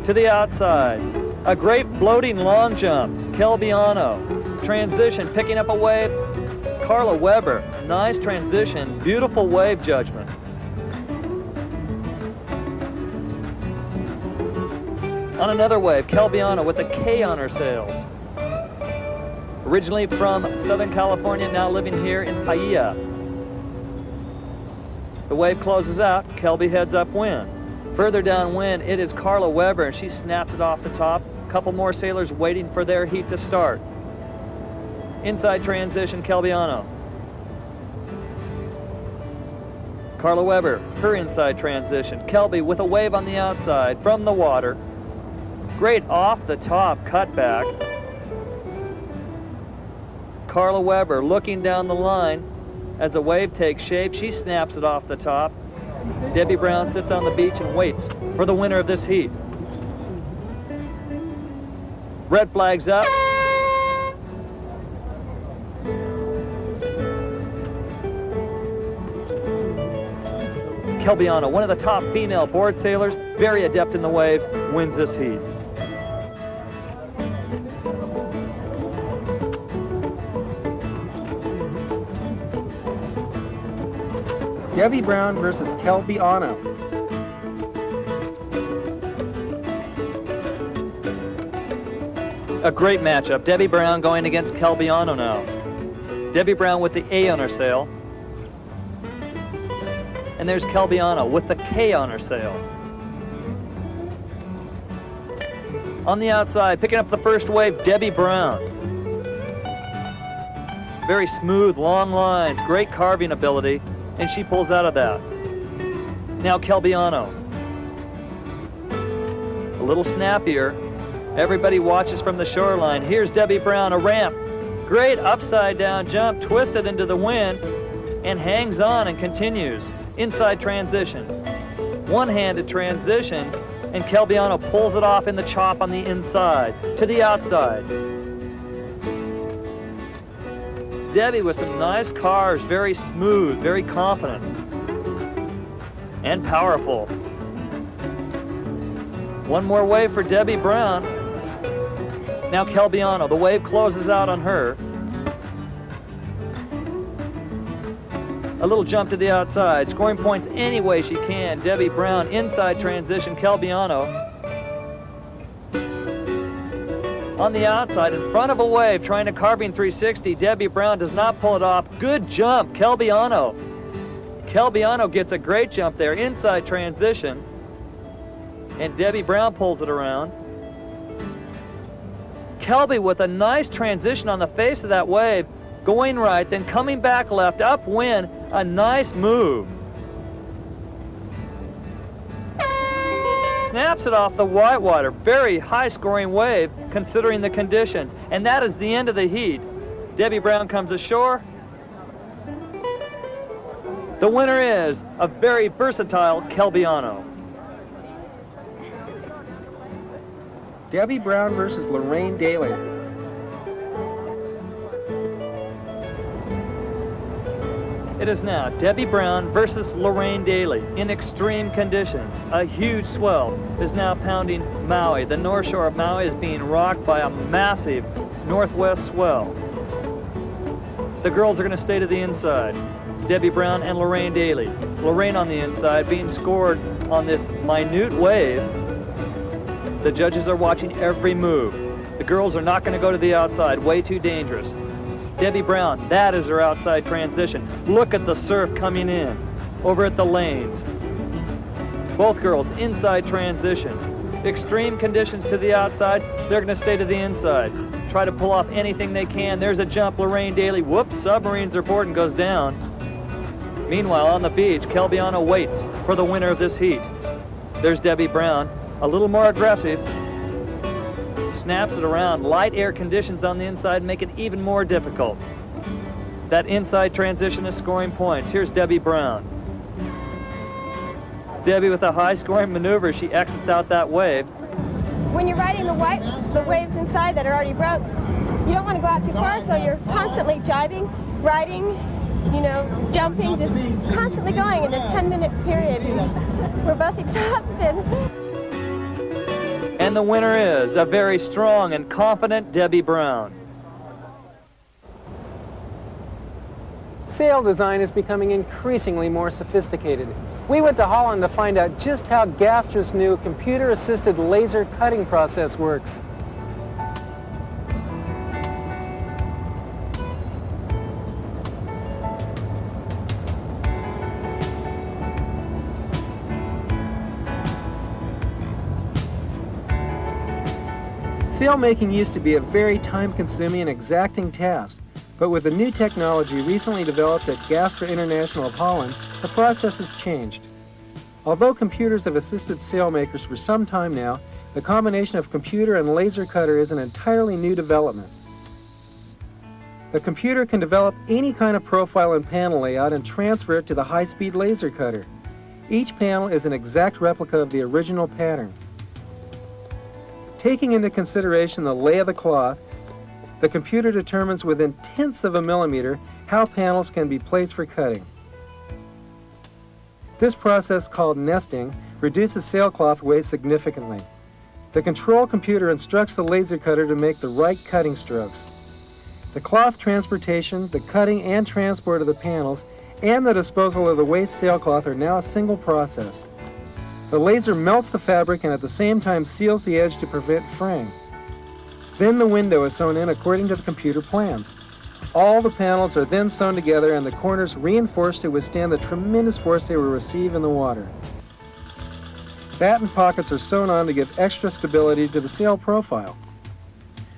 To the outside. A great floating long jump, Kelbiano. Transition, picking up a wave. Carla Weber, nice transition, beautiful wave judgment. On another wave, Kelbiano with a K on her sails. Originally from Southern California, now living here in Paia. The wave closes out, Kelby heads upwind. Further downwind, it is Carla Weber, and she snaps it off the top. A couple more sailors waiting for their heat to start. Inside transition, Kelbiano. Carla Weber, her inside transition. Kelby with a wave on the outside from the water. Great off-the-top cutback. Carla Weber looking down the line as a wave takes shape. She snaps it off the top. Debbie Brown sits on the beach and waits for the winner of this heat. Red flag's up. Kelbiano, one of the top female board sailors, very adept in the waves, wins this heat. Debbie Brown versus Kelbiano. A great matchup. Debbie Brown going against Kelbiano now. Debbie Brown with the A on her sail. And there's Kelbiano with the K on her sail. On the outside, picking up the first wave, Debbie Brown. Very smooth, long lines, great carving ability, and she pulls out of that. Now Kelbiano. A little snappier. Everybody watches from the shoreline. Here's Debbie Brown, a ramp. Great upside down jump, twisted into the wind, and hangs on and continues. Inside transition. One-handed transition, and Kelbiano pulls it off in the chop on the inside, to the outside. Debbie with some nice carves, very smooth, very confident, and powerful. One more wave for Debbie Brown. Now Kelbiano, the wave closes out on her. A little jump to the outside, scoring points any way she can. Debbie Brown, inside transition, Calbiano. On the outside, in front of a wave, trying to carbine 360. Debbie Brown does not pull it off. Good jump, Calbiano. Calbiano gets a great jump there, inside transition. And Debbie Brown pulls it around. Kelby with a nice transition on the face of that wave, going right, then coming back left, upwind, a nice move. Snaps it off the whitewater, very high-scoring wave considering the conditions. And that is the end of the heat. Debbie Brown comes ashore. The winner is a very versatile Calbiano. Debbie Brown versus Lorraine Daly. It is now Debbie Brown versus Lorraine Daly in extreme conditions. A huge swell is now pounding Maui. The north shore of Maui is being rocked by a massive northwest swell. The girls are going to stay to the inside. Debbie Brown and Lorraine Daly. Lorraine on the inside being scored on this minute wave. The judges are watching every move. The girls are not going to go to the outside, way too dangerous. Debbie Brown, that is her outside transition. Look at the surf coming in over at the lanes. Both girls inside transition. Extreme conditions to the outside, they're going to stay to the inside. Try to pull off anything they can. There's a jump, Lorraine Daly. Whoops, submarines report and goes down. Meanwhile, on the beach, Calbiano waits for the winner of this heat. There's Debbie Brown, a little more aggressive. Snaps it around. Light air conditions on the inside make it even more difficult. That inside transition is scoring points. Here's Debbie Brown. Debbie with a high-scoring maneuver. She exits out that wave. When you're riding the waves inside that are already broke, you don't want to go out too far, so you're constantly jibing, riding, you know, jumping, just constantly going in a 10-minute period. We're both exhausted. And the winner is a very strong and confident Debbie Brown. Sail design is becoming increasingly more sophisticated. We went to Holland to find out just how Gastra's new computer-assisted laser cutting process works. Sailmaking used to be a very time-consuming and exacting task, but with the new technology recently developed at Gastra International of Holland, the process has changed. Although computers have assisted sailmakers for some time now, the combination of computer and laser cutter is an entirely new development. The computer can develop any kind of profile and panel layout and transfer it to the high-speed laser cutter. Each panel is an exact replica of the original pattern. Taking into consideration the lay of the cloth, the computer determines within tenths of a millimeter how panels can be placed for cutting. This process, called nesting, reduces sailcloth weight significantly. The control computer instructs the laser cutter to make the right cutting strokes. The cloth transportation, the cutting and transport of the panels, and the disposal of the waste sailcloth are now a single process. The laser melts the fabric and at the same time seals the edge to prevent fraying. Then the window is sewn in according to the computer plans. All the panels are then sewn together and the corners reinforced to withstand the tremendous force they will receive in the water. Batten pockets are sewn on to give extra stability to the sail profile.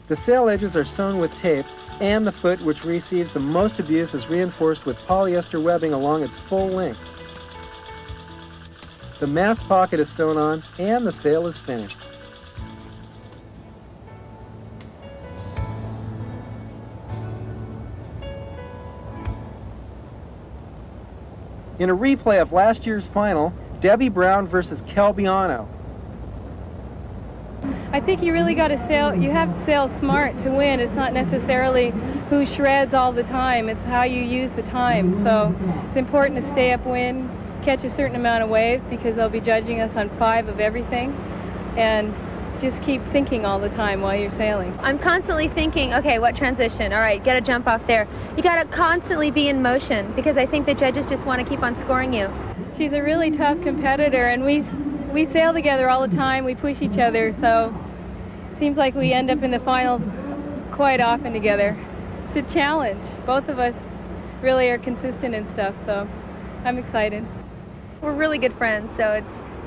The sail edges are sewn with tape, and the foot, which receives the most abuse, is reinforced with polyester webbing along its full length. The mast pocket is sewn on, and the sail is finished. In a replay of last year's final, Debbie Brown versus Calbiano. I think you really got to sail, you have to sail smart to win. It's not necessarily who shreds all the time, it's how you use the time. So it's important to stay upwind, catch a certain amount of waves because they'll be judging us on 5 of everything, and just keep thinking all the time while you're sailing. I'm constantly thinking, okay, what transition? All right, gotta jump off there. You gotta constantly be in motion because I think the judges just want to keep on scoring you. She's a really tough competitor, and we sail together all the time. We push each other, so it seems like we end up in the finals quite often together. It's a challenge. Both of us really are consistent and stuff, so I'm excited. We're really good friends, so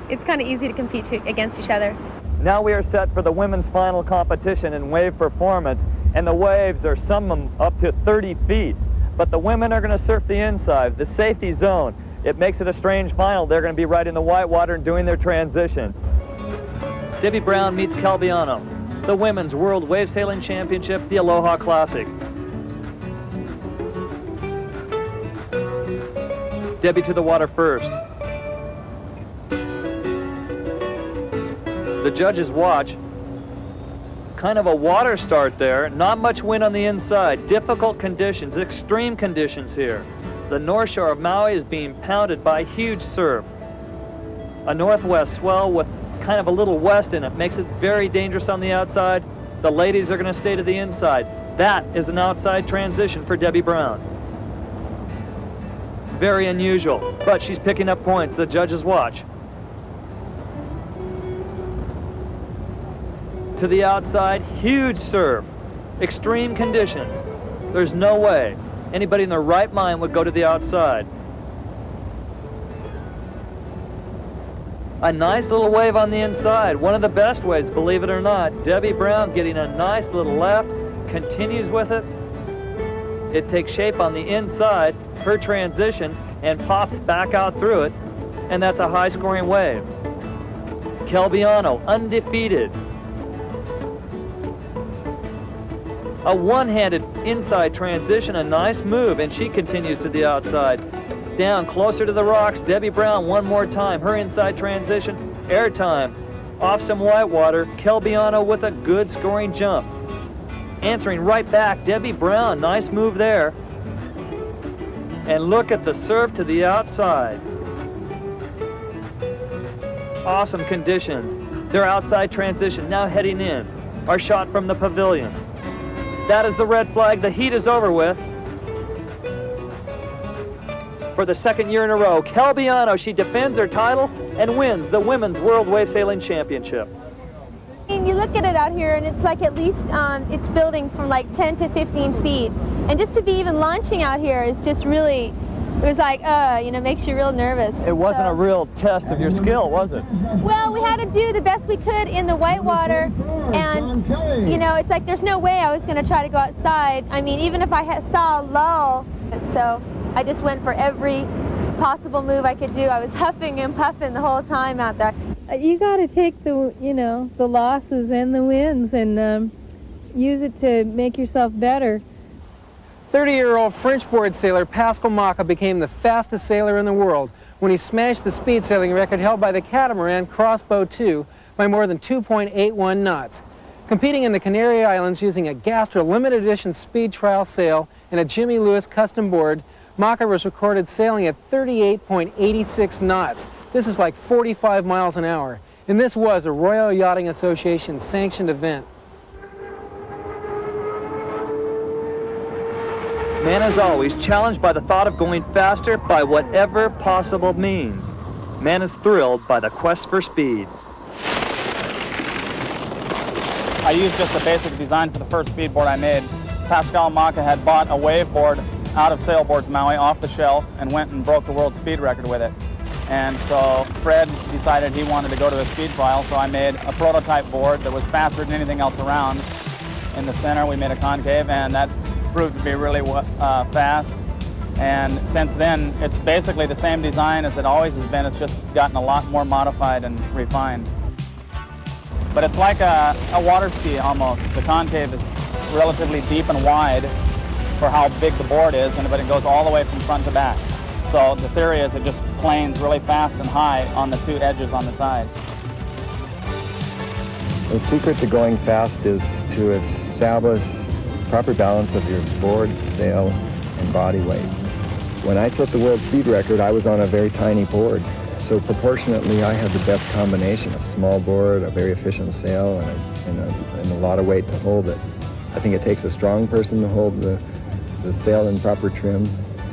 it's kind of easy to compete against each other. Now we are set for the women's final competition in wave performance, and the waves are some of them up to 30 feet. But the women are going to surf the inside, the safety zone. It makes it a strange final. They're going to be right in the white water and doing their transitions. Debbie Brown meets Calviano, the Women's World Wave Sailing Championship, the Aloha Classic. Debbie to the water first. The judges watch. Kind of a water start there. Not much wind on the inside. Difficult conditions, extreme conditions here. The north shore of Maui is being pounded by huge surf. A northwest swell with kind of a little west in it makes it very dangerous on the outside. The ladies are going to stay to the inside. That is an outside transition for Debbie Brown. Very unusual, but she's picking up points. The judges watch. To the outside, huge surf, extreme conditions. There's no way anybody in their right mind would go to the outside. A nice little wave on the inside, one of the best waves, believe it or not. Debbie Brown getting a nice little left, continues with it. It takes shape on the inside, her transition, and pops back out through it, and that's a high-scoring wave. Calviano, undefeated. A one-handed inside transition, a nice move, and she continues to the outside. Down, closer to the rocks, Debbie Brown one more time. Her inside transition, air time. Off some white water, Calviano with a good scoring jump. Answering right back, Debbie Brown, nice move there. And look at the surf to the outside. Awesome conditions. Their outside transition now heading in. Our shot from the pavilion. That is the red flag. The heat is over with. For the second year in a row, Calviano, she defends her title and wins the Women's World Wave Sailing Championship. And you look at it out here and it's like at least it's building from like 10 to 15 feet. And just to be even launching out here is just really, it was like, you know, makes you real nervous. It wasn't a real test of your skill, was it? Well, we had to do the best we could in the white water, and, you know, it's like there's no way I was going to try to go outside. I mean, even if I saw a lull, so I just went for every possible move I could do. I was huffing and puffing the whole time out there. You got to take the, you know, the losses and the wins and use it to make yourself better. 30-year-old French board sailor Pascal Maka became the fastest sailor in the world when he smashed the speed sailing record held by the catamaran Crossbow 2 by more than 2.81 knots. Competing in the Canary Islands using a Gastra limited edition speed trial sail and a Jimmy Lewis custom board, Maka was recorded sailing at 38.86 knots. This is like 45 miles an hour, and this was a Royal Yachting Association sanctioned event. Man is always challenged by the thought of going faster by whatever possible means. Man is thrilled by the quest for speed. I used just a basic design for the first speedboard I made. Pascal Maka had bought a wave board out of Sailboards Maui off the shelf and went and broke the world speed record with it. And so Fred decided he wanted to go to a speed trial, so I made a prototype board that was faster than anything else around. In the center we made a concave, and that proved to be really fast. And since then, it's basically the same design as it always has been. It's just gotten a lot more modified and refined. But it's like a water ski almost. The concave is relatively deep and wide for how big the board is, but it goes all the way from front to back. So the theory is it just planes really fast and high on the two edges on the side. The secret to going fast is to establish proper balance of your board, sail, and body weight. When I set the world speed record, I was on a very tiny board, So proportionately, I have the best combination: a small board, a very efficient sail, and a lot of weight to hold it. I think it takes a strong person to hold the sail in proper trim,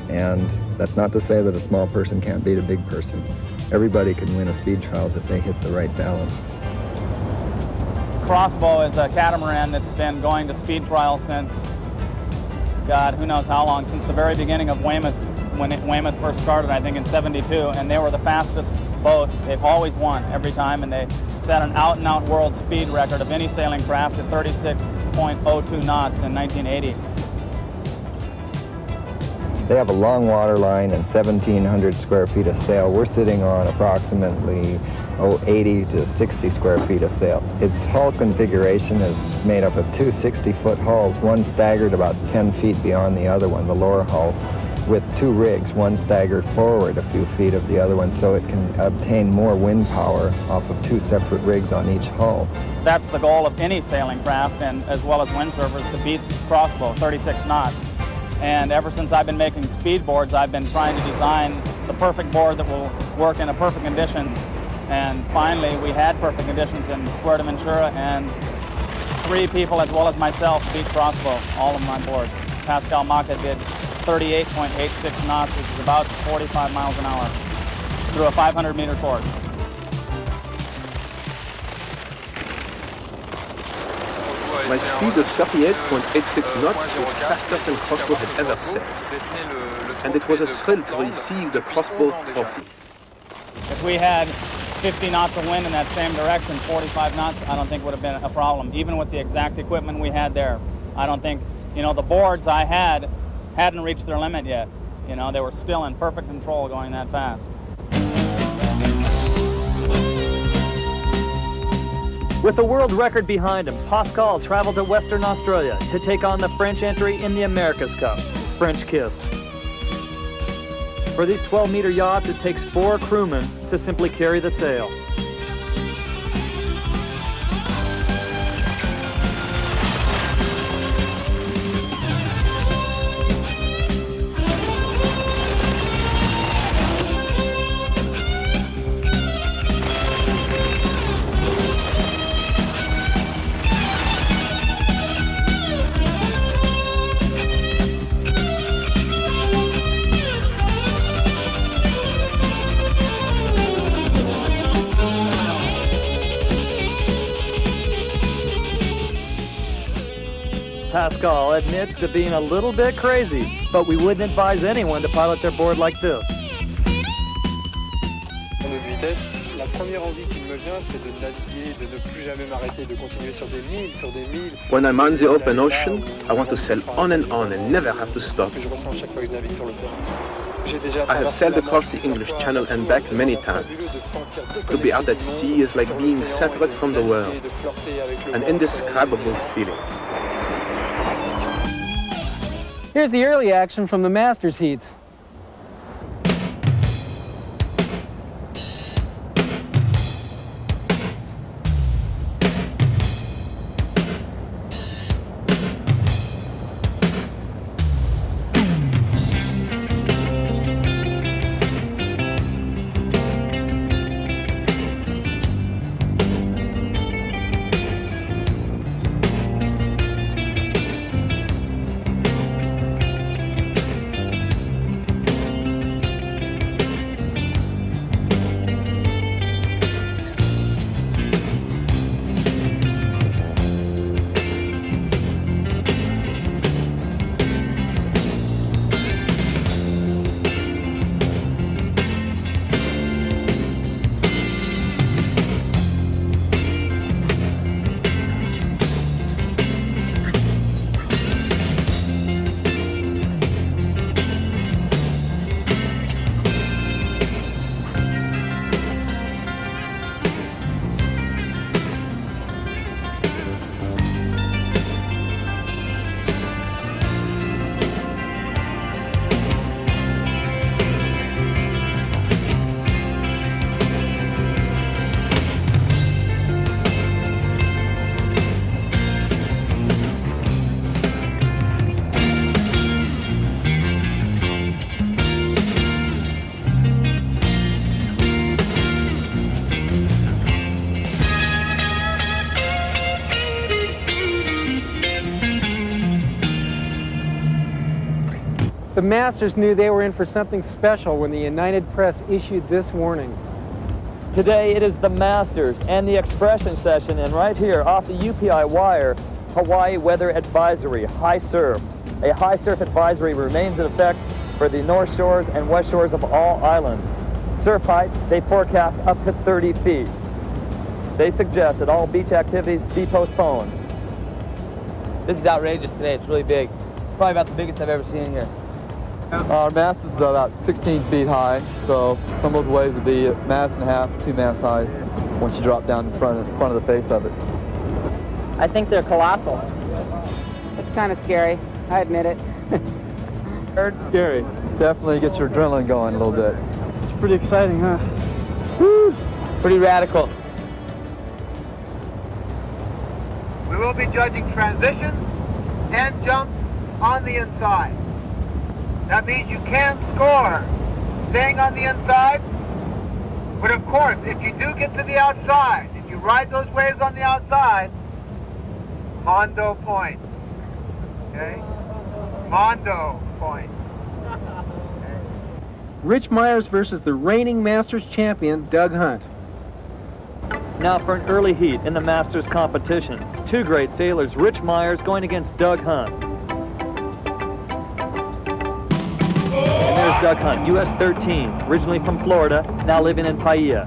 and that's not to say that a small person can't beat a big person. Everybody can win a speed trials if they hit the right balance. Crossbow is a catamaran that's been going to speed trials since, God, who knows how long, since the very beginning of Weymouth, when Weymouth first started, I think in '72, and they were the fastest boat. They've always won every time, and they set an out-and-out world speed record of any sailing craft at 36.02 knots in 1980. They have a long water line and 1,700 square feet of sail. We're sitting on approximately 80 to 60 square feet of sail. Its hull configuration is made up of two 60-foot hulls, one staggered about 10 feet beyond the other one, the lower hull, with two rigs, one staggered forward a few feet of the other one, so it can obtain more wind power off of two separate rigs on each hull. That's the goal of any sailing craft, and as well as windsurfers, to beat crossbow, 36 knots. And ever since I've been making speed boards, I've been trying to design the perfect board that will work in a perfect condition. And finally, we had perfect conditions in Puerto Ventura, and 3 people, as well as myself, beat crossbow, all of my boards. Pascal Maca did 38.86 knots, which is about 45 miles an hour, through a 500-meter course. My speed of 38.86 knots was faster than crossbow had ever sailed, and it was a thrill to receive the crossbow trophy. If we had 50 knots of wind in that same direction, 45 knots, I don't think would have been a problem, even with the exact equipment we had there. I don't think, the boards I had hadn't reached their limit yet. They were still in perfect control going that fast. With the world record behind him, Pascal traveled to Western Australia to take on the French entry in the America's Cup, French Kiss. For these 12-meter yachts, it takes 4 crewmen to simply carry the sail. Pascal admits to being a little bit crazy, but we wouldn't advise anyone to pilot their board like this. De vitesse, la première envie qui me vient, c'est de naviguer, de ne plus jamais m'arrêter, de continuer sur des milles, sur des milles. When I'm on the open ocean, I want to sail on and never have to stop. Que je ressens chaque fois que je navigue sur l'océan. I have sailed across the English Channel and back many times. To be out at sea is like being separate from the world, an indescribable feeling. Here's the early action from the Masters heats. The Masters knew they were in for something special when the United Press issued this warning. Today it is the Masters and the expression session, and right here off the UPI wire, Hawaii Weather Advisory, high surf. A high surf advisory remains in effect for the north shores and west shores of all islands. Surf heights, they forecast up to 30 feet. They suggest that all beach activities be postponed. This is outrageous today. It's really big. Probably about the biggest I've ever seen here. Our mast is about 16 feet high, so some of those waves would be a mast and a half, 2 masts high once you drop down in front of the face of it. I think they're colossal. It's kind of scary, I admit it. It's scary. Definitely gets your adrenaline going a little bit. It's pretty exciting, huh? Woo! Pretty radical. We will be judging transitions and jumps on the inside. That means you can score staying on the inside, but of course, if you do get to the outside, if you ride those waves on the outside, Mondo points, okay? Mondo points. Rich Myers versus the reigning Masters champion, Doug Hunt. Now for an early heat in the Masters competition. Two great sailors, Rich Myers going against Doug Hunt. And there's Doug Hunt, US 13, originally from Florida, now living in Paia.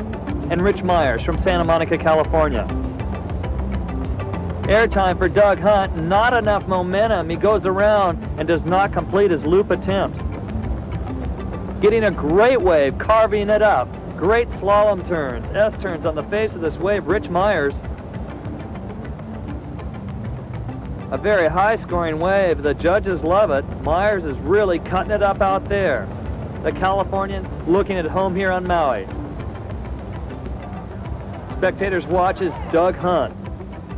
And Rich Myers from Santa Monica, California. Airtime for Doug Hunt, not enough momentum. He goes around and does not complete his loop attempt. Getting a great wave, carving it up. Great slalom turns, S-turns on the face of this wave. Rich Myers. A very high-scoring wave. The judges love it. Myers is really cutting it up out there. The Californian looking at home here on Maui. Spectators watch as Doug Hunt,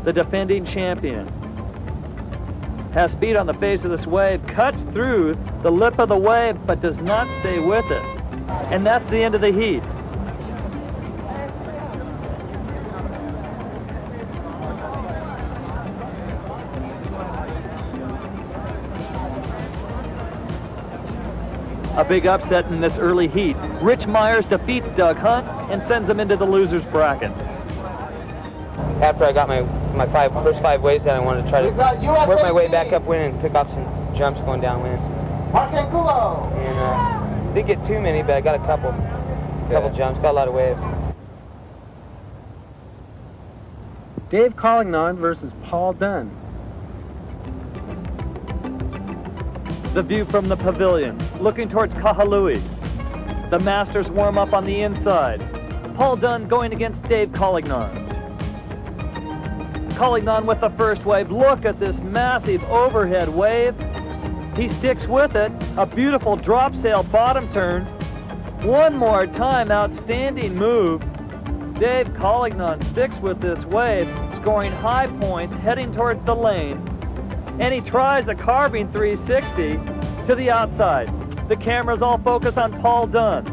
the defending champion, has speed on the face of this wave, cuts through the lip of the wave, but does not stay with it. And that's the end of the heat. A big upset in this early heat. Rich Myers defeats Doug Hunt and sends him into the loser's bracket. After I got my first five waves down, I wanted to try to work my way back upwind and pick off some jumps going downwind. And didn't get too many, but I got a couple jumps, got a lot of waves. Dave Collignon versus Paul Dunn. The view from the pavilion, looking towards Kahului. The Masters warm up on the inside. Paul Dunn going against Dave Collignon. Collignon with the first wave. Look at this massive overhead wave. He sticks with it. A beautiful drop sail bottom turn. One more time, outstanding move. Dave Collignon sticks with this wave, scoring high points, heading towards the lane. And he tries a carving 360 to the outside. The camera's all focused on Paul Dunn.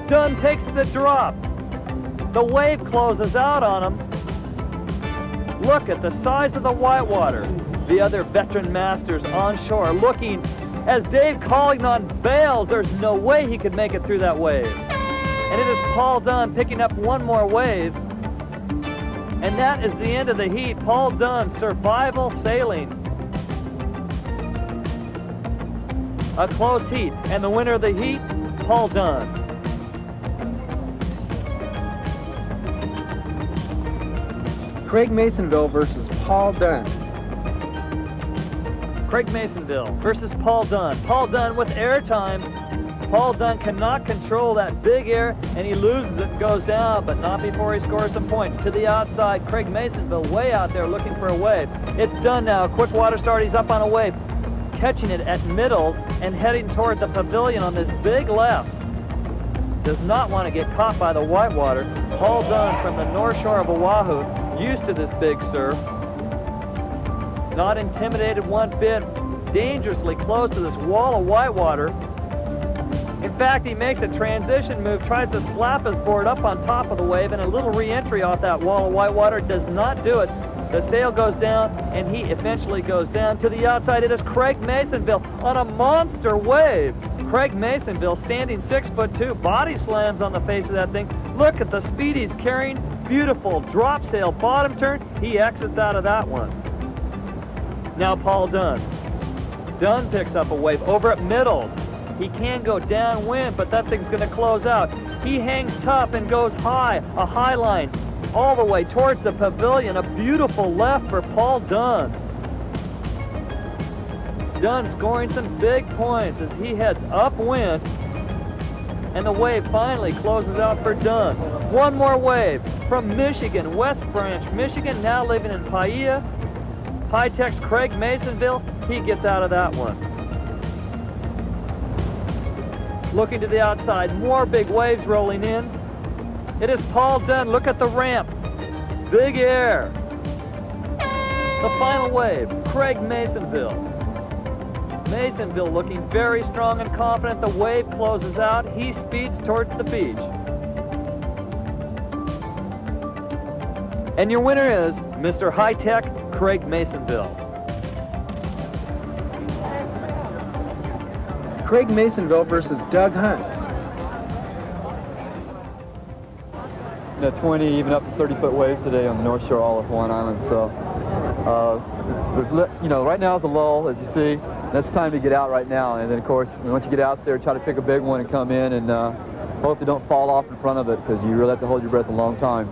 Dunn takes the drop. The wave closes out on him. Look at the size of the whitewater. The other veteran masters on shore looking as Dave Collignon bails. There's no way he could make it through that wave. And it is Paul Dunn picking up one more wave. And that is the end of the heat. Paul Dunn, survival sailing. A close heat, and the winner of the heat, Paul Dunn. Craig Masonville versus Paul Dunn. Craig Masonville versus Paul Dunn. Paul Dunn with airtime. Paul Dunn cannot control that big air, and he loses it and goes down, but not before he scores some points. To the outside, Craig Masonville way out there looking for a wave. It's done now. Quick water start. He's up on a wave, catching it at middles and heading toward the pavilion on this big left. Does not want to get caught by the whitewater. Paul Dunn from the north shore of Oahu, used to this big surf. Not intimidated one bit, dangerously close to this wall of whitewater. In fact, he makes a transition move, tries to slap his board up on top of the wave, and a little re-entry off that wall of whitewater does not do it. The sail goes down, and he eventually goes down to the outside. It is Craig Masonville on a monster wave. Craig Masonville standing 6'2", body slams on the face of that thing. Look at the speed he's carrying. Beautiful drop sail bottom turn. He exits out of that one. Now Paul Dunn. Dunn picks up a wave over at middles. He can go downwind, but that thing's going to close out. He hangs tough and goes high, a high line, all the way towards the pavilion. A beautiful left for Paul Dunn. Dunn scoring some big points as he heads upwind, and the wave finally closes out for Dunn. One more wave from Michigan, West Branch, Michigan, now living in Paia. High-Tech's Craig Masonville, he gets out of that one. Looking to the outside, more big waves rolling in. It is Paul Dunn. Look at the ramp. Big air. The final wave, Craig Masonville. Masonville looking very strong and confident. The wave closes out. He speeds towards the beach. And your winner is Mr. High-Tech, Craig Masonville. Craig Masonville versus Doug Hunt. 20, even up to 30-foot waves today on the North Shore, all of Hawaiian Islands. So, right now is a lull, as you see. That's time to get out right now. And then, of course, once you get out there, try to pick a big one and come in, and hopefully don't fall off in front of it, because you really have to hold your breath a long time.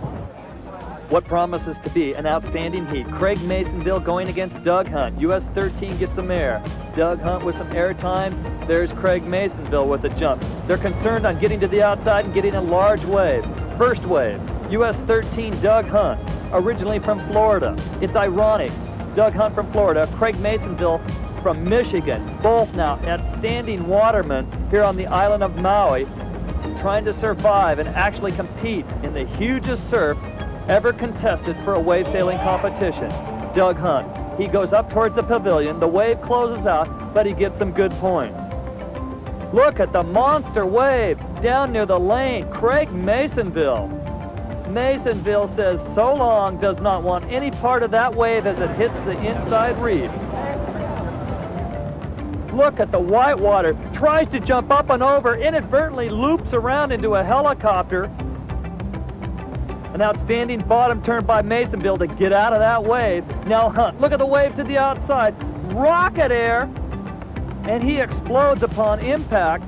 What promises to be an outstanding heat. Craig Masonville going against Doug Hunt. US 13 gets some air. Doug Hunt with some air time. There's Craig Masonville with a jump. They're concerned on getting to the outside and getting a large wave. First wave, US 13 Doug Hunt, originally from Florida. It's ironic. Doug Hunt from Florida, Craig Masonville from Michigan, both now outstanding watermen here on the island of Maui, trying to survive and actually compete in the hugest surf ever contested for a wave sailing competition. Doug Hunt, he goes up towards the pavilion, the wave closes out, but he gets some good points. Look at the monster wave down near the lane, Craig Masonville. Masonville says so long, does not want any part of that wave as it hits the inside reef. Look at the whitewater, tries to jump up and over, inadvertently loops around into a helicopter. An outstanding bottom turn by Masonville to get out of that wave. Now Hunt, look at the waves to the outside. Rocket air, and he explodes upon impact.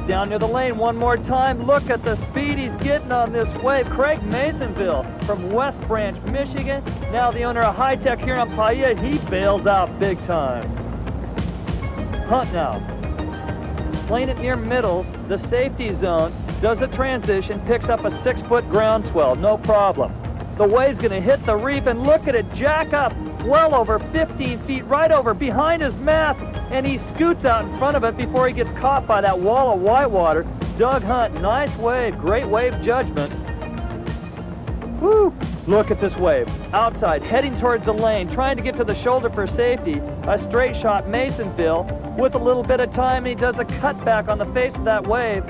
Down near the lane one more time. Look at the speed he's getting on this wave. Craig Masonville from West Branch, Michigan. Now the owner of High-Tech here on Paia, he bails out big time. Hunt now, playing it near middles, the safety zone, does a transition, picks up a 6-foot groundswell, no problem. The wave's gonna hit the reef, and look at it jack up well over 15 feet, right over behind his mast, and he scoots out in front of it before he gets caught by that wall of whitewater. Doug Hunt, nice wave, great wave judgment. Woo! Look at this wave. Outside, heading towards the lane, trying to get to the shoulder for safety. A straight shot, Masonville, with a little bit of time, he does a cutback on the face of that wave.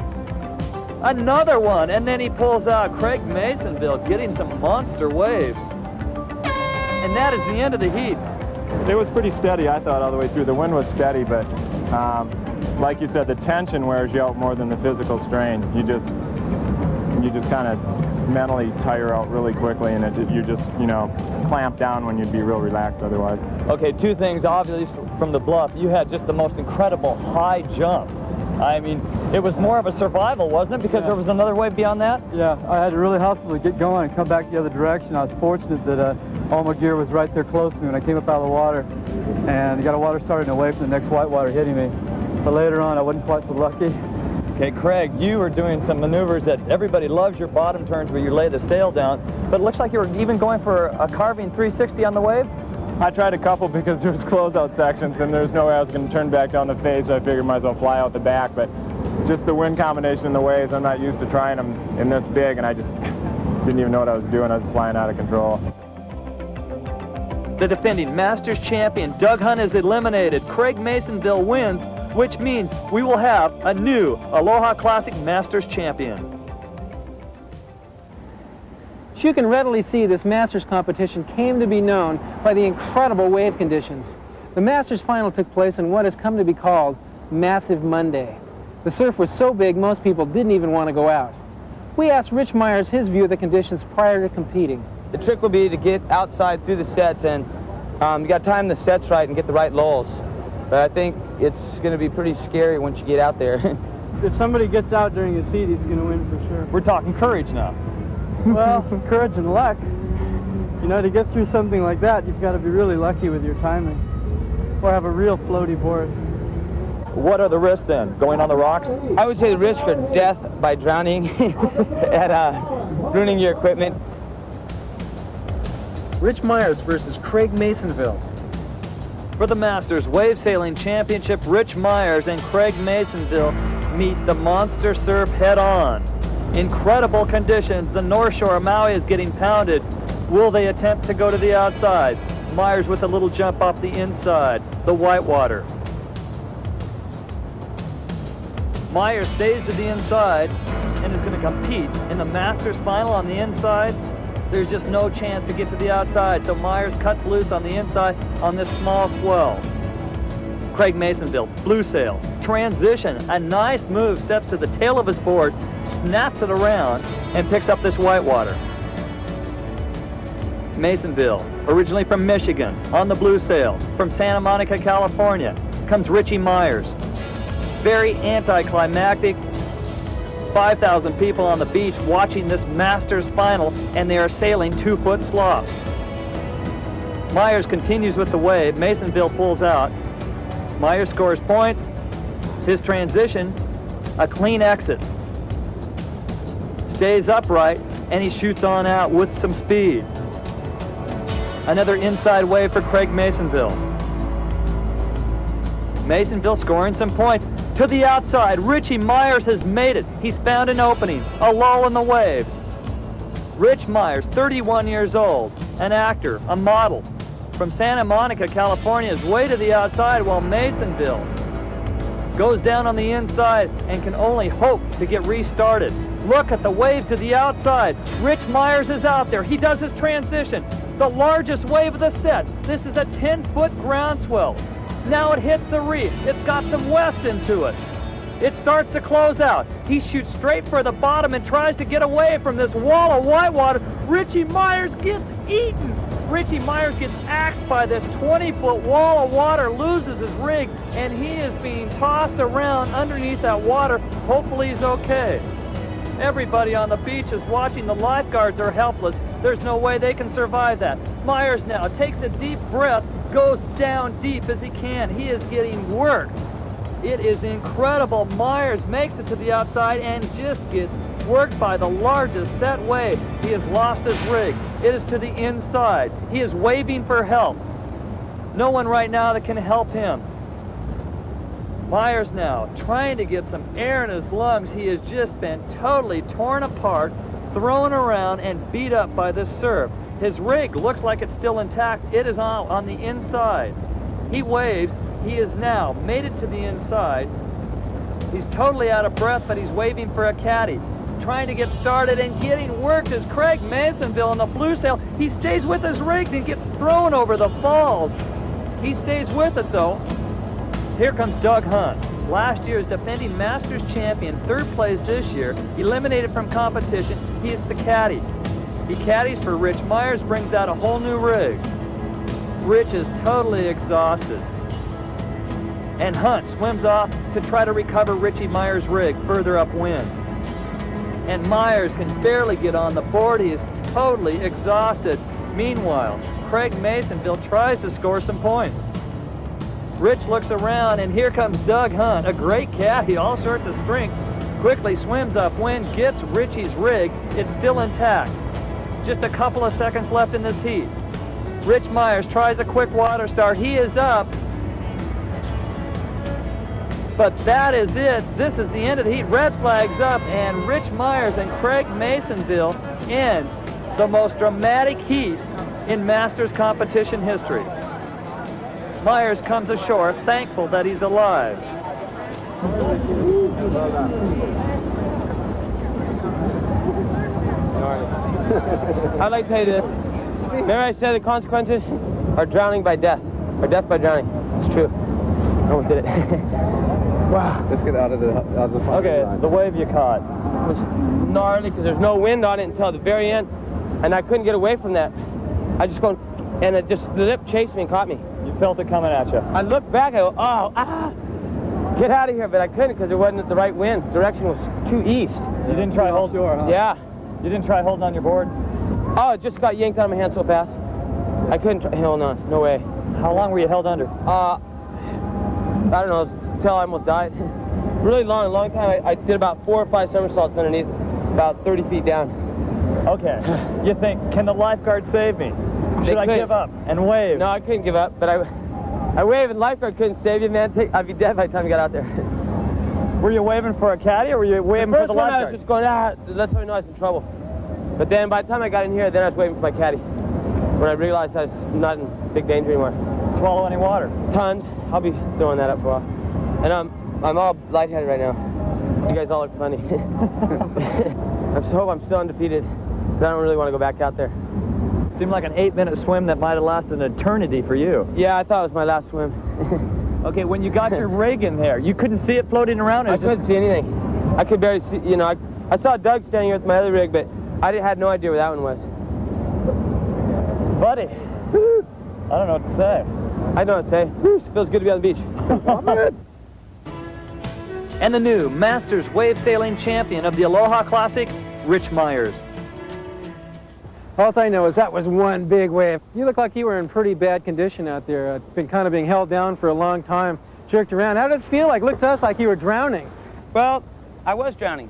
Another one, and then he pulls out. Craig Masonville getting some monster waves. And that is the end of the heat. It was pretty steady, I thought, all the way through. The wind was steady, but like you said, the tension wears you out more than the physical strain. You just kind of mentally tire out really quickly, and you just, clamp down when you'd be real relaxed otherwise. Okay, two things, obviously, from the bluff. You had just the most incredible high jump. I mean, it was more of a survival, wasn't it? Because there was another wave beyond that? Yeah, I had to really hustle to get going and come back the other direction. I was fortunate that all my gear was right there close to me when I came up out of the water, and I got a water starting away from the next whitewater hitting me. But later on, I wasn't quite so lucky. Okay, Craig, you were doing some maneuvers that everybody loves, your bottom turns where you lay the sail down, but it looks like you were even going for a carving 360 on the wave? I tried a couple because there was closeout sections and there's no way I was going to turn back down the face, so I figured I might as well fly out the back, but just the wind combination and the waves, I'm not used to trying them in this big, and I just didn't even know what I was doing. I was flying out of control. The defending Masters champion, Doug Hunt, is eliminated. Craig Masonville wins which means we will have a new Aloha Classic Masters champion. As you can readily see, this Masters competition came to be known by the incredible wave conditions. The Masters final took place on what has come to be called Massive Monday. The surf was so big, most people didn't even want to go out. We asked Rich Myers his view of the conditions prior to competing. The trick will be to get outside through the sets, and you got to time the sets right and get the right lulls. But I think it's going to be pretty scary once you get out there. If somebody gets out during his heat, he's going to win for sure. We're talking courage now. Well, courage and luck. You know, to get through something like that, you've got to be really lucky with your timing, or have a real floaty board. What are the risks then? Going on the rocks? I would say the risk are death by drowning and ruining your equipment. Rich Myers versus Craig Masonville. For the Masters Wave Sailing Championship, Rich Myers and Craig Masonville meet the monster surf head-on. Incredible conditions. The North Shore of Maui is getting pounded. Will they attempt to go to the outside? Myers with a little jump off the inside, the whitewater. Myers stays to the inside and is going to compete in the Masters final on the inside. There's just no chance to get to the outside, so Myers cuts loose on the inside on this small swell. Craig Masonville, blue sail, transition, a nice move, steps to the tail of his board, snaps it around, and picks up this whitewater. Masonville, originally from Michigan, on the blue sail, from Santa Monica, California, comes Richie Myers. Very anticlimactic. 5,000 people on the beach watching this Masters final, and they are sailing 2-foot slop. Myers continues with the wave. Masonville pulls out. Myers scores points. His transition, a clean exit. Stays upright, and he shoots on out with some speed. Another inside wave for Craig Masonville. Masonville scoring some points. To the outside, Richie Myers has made it. He's found an opening, a lull in the waves. Rich Myers, 31 years old, an actor, a model, from Santa Monica, California, is way to the outside, while Masonville goes down on the inside and can only hope to get restarted. Look at the waves to the outside. Rich Myers is out there. He does his transition. The largest wave of the set. This is a 10-foot groundswell. Now it hits the reef. It's got some west into it. It starts to close out. He shoots straight for the bottom and tries to get away from this wall of whitewater. Richie Myers gets eaten. Richie Myers gets axed by this 20-foot wall of water, loses his rig, and he is being tossed around underneath that water. Hopefully he's okay. Everybody on the beach is watching. The lifeguards are helpless. There's no way they can survive that. Myers now takes a deep breath, goes down deep as he can. He is getting worked. It is incredible. Myers makes it to the outside and just gets worked by the largest set wave. He has lost his rig. It is to the inside. He is waving for help. No one right now that can help him. Myers now trying to get some air in his lungs. He has just been totally torn apart, thrown around, and beat up by this surf. His rig looks like it's still intact. It is on the inside. He waves. He has now made it to the inside. He's totally out of breath, but he's waving for a caddy. Trying to get started and getting worked is Craig Masonville on the blue sail. He stays with his rig and gets thrown over the falls. He stays with it though. Here comes Doug Hunt, last year's defending Masters champion, third place this year, eliminated from competition. He is the caddy. He caddies for Rich Myers, brings out a whole new rig. Rich is totally exhausted. And Hunt swims off to try to recover Richie Myers' rig further upwind. And Myers can barely get on the board. He is totally exhausted. Meanwhile, Craig Masonville tries to score some points. Rich looks around, and here comes Doug Hunt, a great caddy, all sorts of strength. Quickly swims upwind, gets Richie's rig. It's still intact. Just a couple of seconds left in this heat. Rich Myers tries a quick water start. He is up. But that is it. This is the end of the heat. Red flag's up, and Rich Myers and Craig Masonville end the most dramatic heat in Masters competition history. Myers comes ashore, thankful that he's alive. I'd like to tell you this. Remember I said the consequences are drowning by death, or death by drowning. It's true. I almost did it. Wow. Let's get out of the Okay, line. the wave you caught was gnarly because there's no wind on it until the very end, and I couldn't get away from that. I just go, and it just, the lip chased me and caught me. You felt it coming at you. I looked back, I go, oh, ah, get out of here, but I couldn't because there wasn't the right wind. Direction was too east. You didn't try holding shore, huh? Yeah. You didn't try holding on your board? Oh, it just got yanked out of my hand so fast. I couldn't try, hold on, no way. How long were you held under? I don't know, until I almost died. Really long time. I did about 4 or 5 somersaults underneath, about 30 feet down. Okay. You think, can the lifeguard save me? Should I give up and wave? No, I couldn't give up, but I waved and lifeguard couldn't save you, man. I'd be dead by the time you got out there. Were you waving for a caddy or were you waving for the lifeguard? I was just going, let's let me know I was in trouble. But then by the time I got in here, then I was waving for my caddy. When I realized I was not in big danger anymore. Swallow any water? Tons. I'll be throwing that up for a while. And I'm all lightheaded right now. You guys all look funny. I hope I'm still undefeated, because I don't really want to go back out there. Seemed like an 8-minute swim that might have lasted an eternity for you. Yeah, I thought it was my last swim. Okay, when you got your rig in there, you couldn't see it floating around? I couldn't see anything. I could barely see, you know, I saw Doug standing here with my other rig, but I had no idea where that one was. Buddy, I don't know what to say. I know what to say. Whew, feels good to be on the beach. And the new Masters Wave Sailing Champion of the Aloha Classic, Rich Myers. All I know is that was one big wave. You look like you were in pretty bad condition out there. Been kind of being held down for a long time, jerked around. How did it feel like? Looked to us like you were drowning. Well, I was drowning.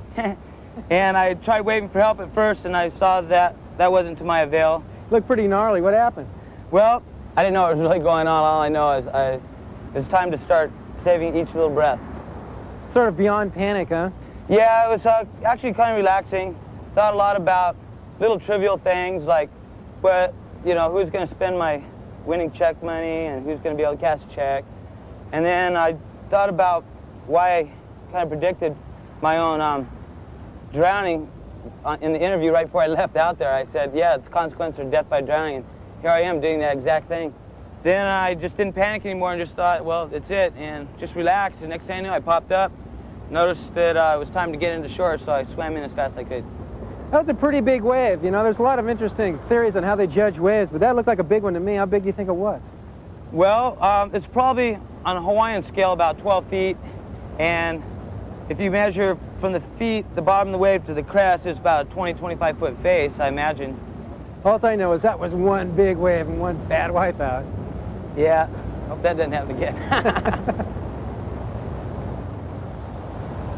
And I tried waving for help at first, and I saw that wasn't to my avail. Looked pretty gnarly. What happened? Well, I didn't know what was really going on. All I know is it's time to start saving each little breath. Sort of beyond panic, huh? Yeah, it was actually kind of relaxing. Thought a lot about little trivial things like, who's going to spend my winning check money and who's going to be able to cash a check. And then I thought about why I kind of predicted my own drowning in the interview right before I left out there. I said, yeah, it's consequence of death by drowning, and here I am doing that exact thing. Then I just didn't panic anymore and just thought, well, it's it, and just relaxed. The next thing I knew, I popped up, noticed that it was time to get into shore, so I swam in as fast as I could. That was a pretty big wave. You know, there's a lot of interesting theories on how they judge waves, but that looked like a big one to me. How big do you think it was? Well, it's probably on a Hawaiian scale about 12 feet, and if you measure from the feet, the bottom of the wave to the crest, it's about a 20, 25-foot face, I imagine. All I know is that was one big wave and one bad wipeout. Yeah, hope that doesn't happen again.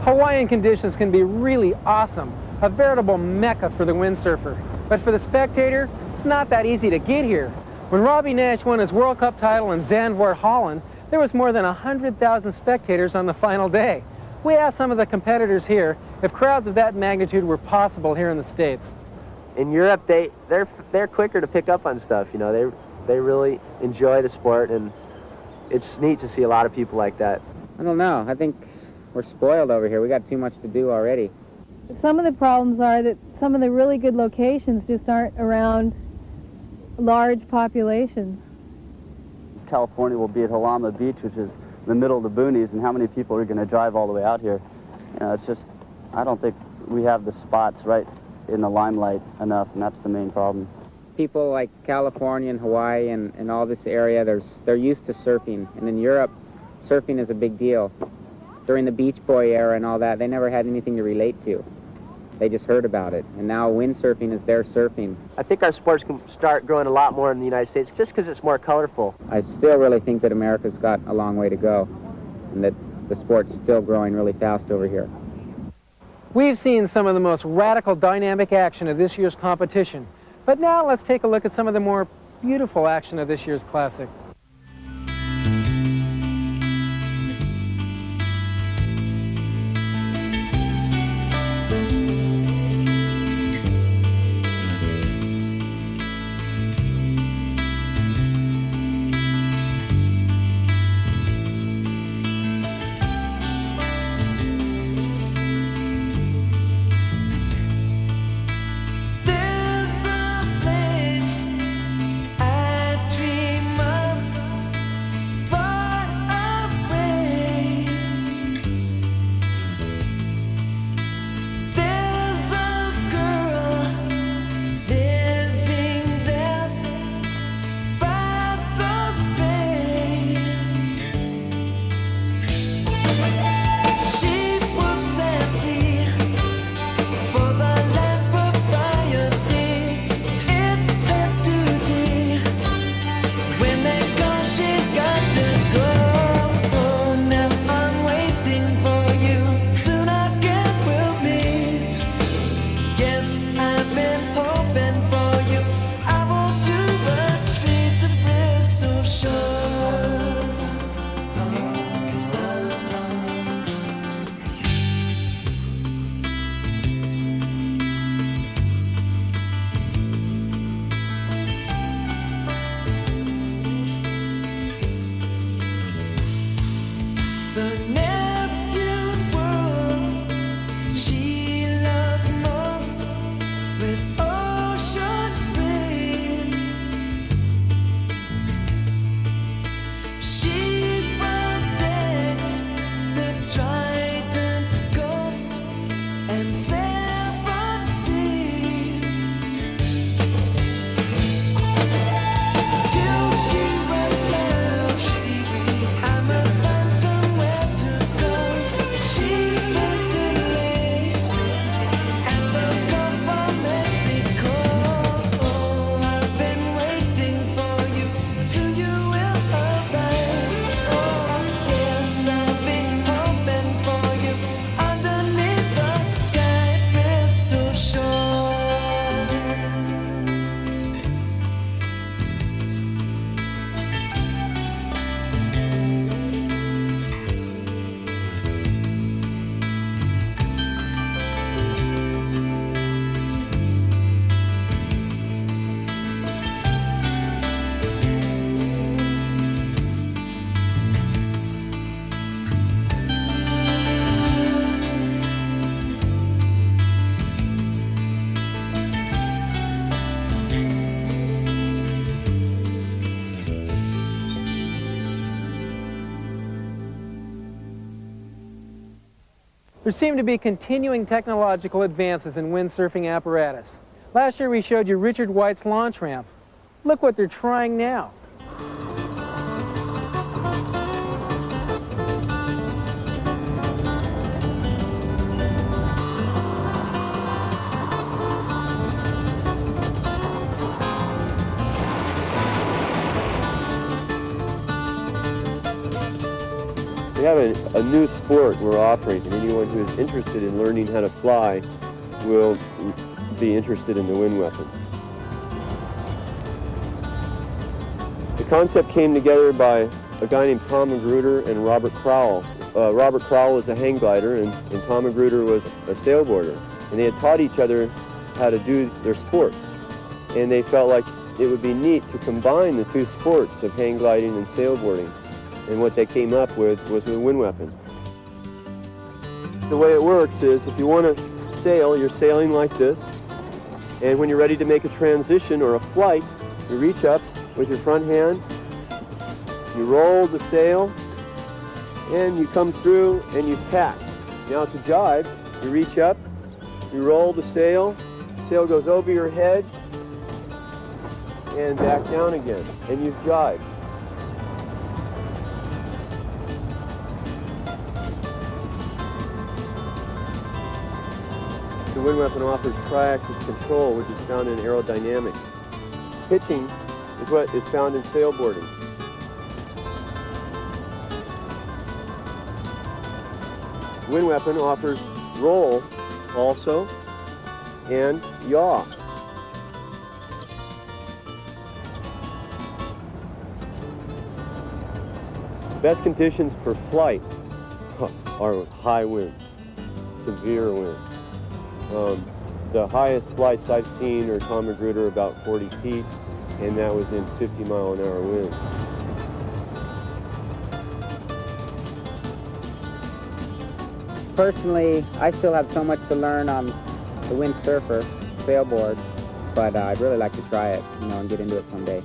Hawaiian conditions can be really awesome, a veritable mecca for the windsurfer. But for the spectator, it's not that easy to get here. When Robbie Nash won his World Cup title in Zandvoort, Holland, there was more than 100,000 spectators on the final day. We asked some of the competitors here if crowds of that magnitude were possible here in the States. In Europe, they're quicker to pick up on stuff. You know, they really enjoy the sport, and it's neat to see a lot of people like that. I don't know. I think we're spoiled over here. We got too much to do already. Some of the problems are that some of the really good locations just aren't around large populations. California will be at Halama Beach, which is in the middle of the boonies, and how many people are going to drive all the way out here? You know, it's just, I don't think we have the spots right in the limelight enough, and that's the main problem. People like California and Hawaii and all this area, they're used to surfing. And in Europe, surfing is a big deal. During the Beach Boy era and all that, they never had anything to relate to. They just heard about it. And now windsurfing is their surfing. I think our sports can start growing a lot more in the United States just because it's more colorful. I still really think that America's got a long way to go, and that the sport's still growing really fast over here. We've seen some of the most radical dynamic action of this year's competition. But now let's take a look at some of the more beautiful action of this year's Classic. There seem to be continuing technological advances in windsurfing apparatus. Last year we showed you Richard White's launch ramp. Look what they're trying now. We have a new sport we're offering, and anyone who is interested in learning how to fly will be interested in the wind weapon. The concept came together by a guy named Tom Magruder and Robert Crowell. Robert Crowell was a hang glider, and Tom Magruder was a sailboarder. And they had taught each other how to do their sport. And they felt like it would be neat to combine the two sports of hang gliding and sailboarding. And what they came up with was a wind weapon. The way it works is if you want to sail, you're sailing like this. And when you're ready to make a transition or a flight, you reach up with your front hand, you roll the sail, and you come through and you tack. Now to jibe, you reach up, you roll the sail goes over your head, and back down again, and you jibe. The wind weapon offers tri-axis control, which is found in aerodynamics. Pitching is what is found in sailboarding. The wind weapon offers roll also and yaw. Best conditions for flight are high winds, severe winds. The highest flights I've seen are Tom Magruder about 40 feet, and that was in 50-mile-an-hour winds. Personally, I still have so much to learn on the windsurfer, sailboard, but I'd really like to try it, and get into it someday.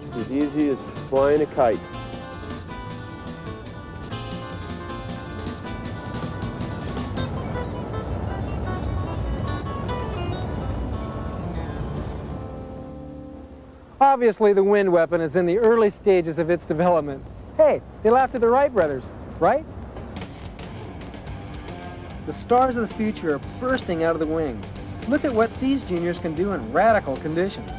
It's as easy as flying a kite. Obviously, the wind weapon is in the early stages of its development. Hey, they laughed at the Wright brothers, right? The stars of the future are bursting out of the wings. Look at what these juniors can do in radical conditions.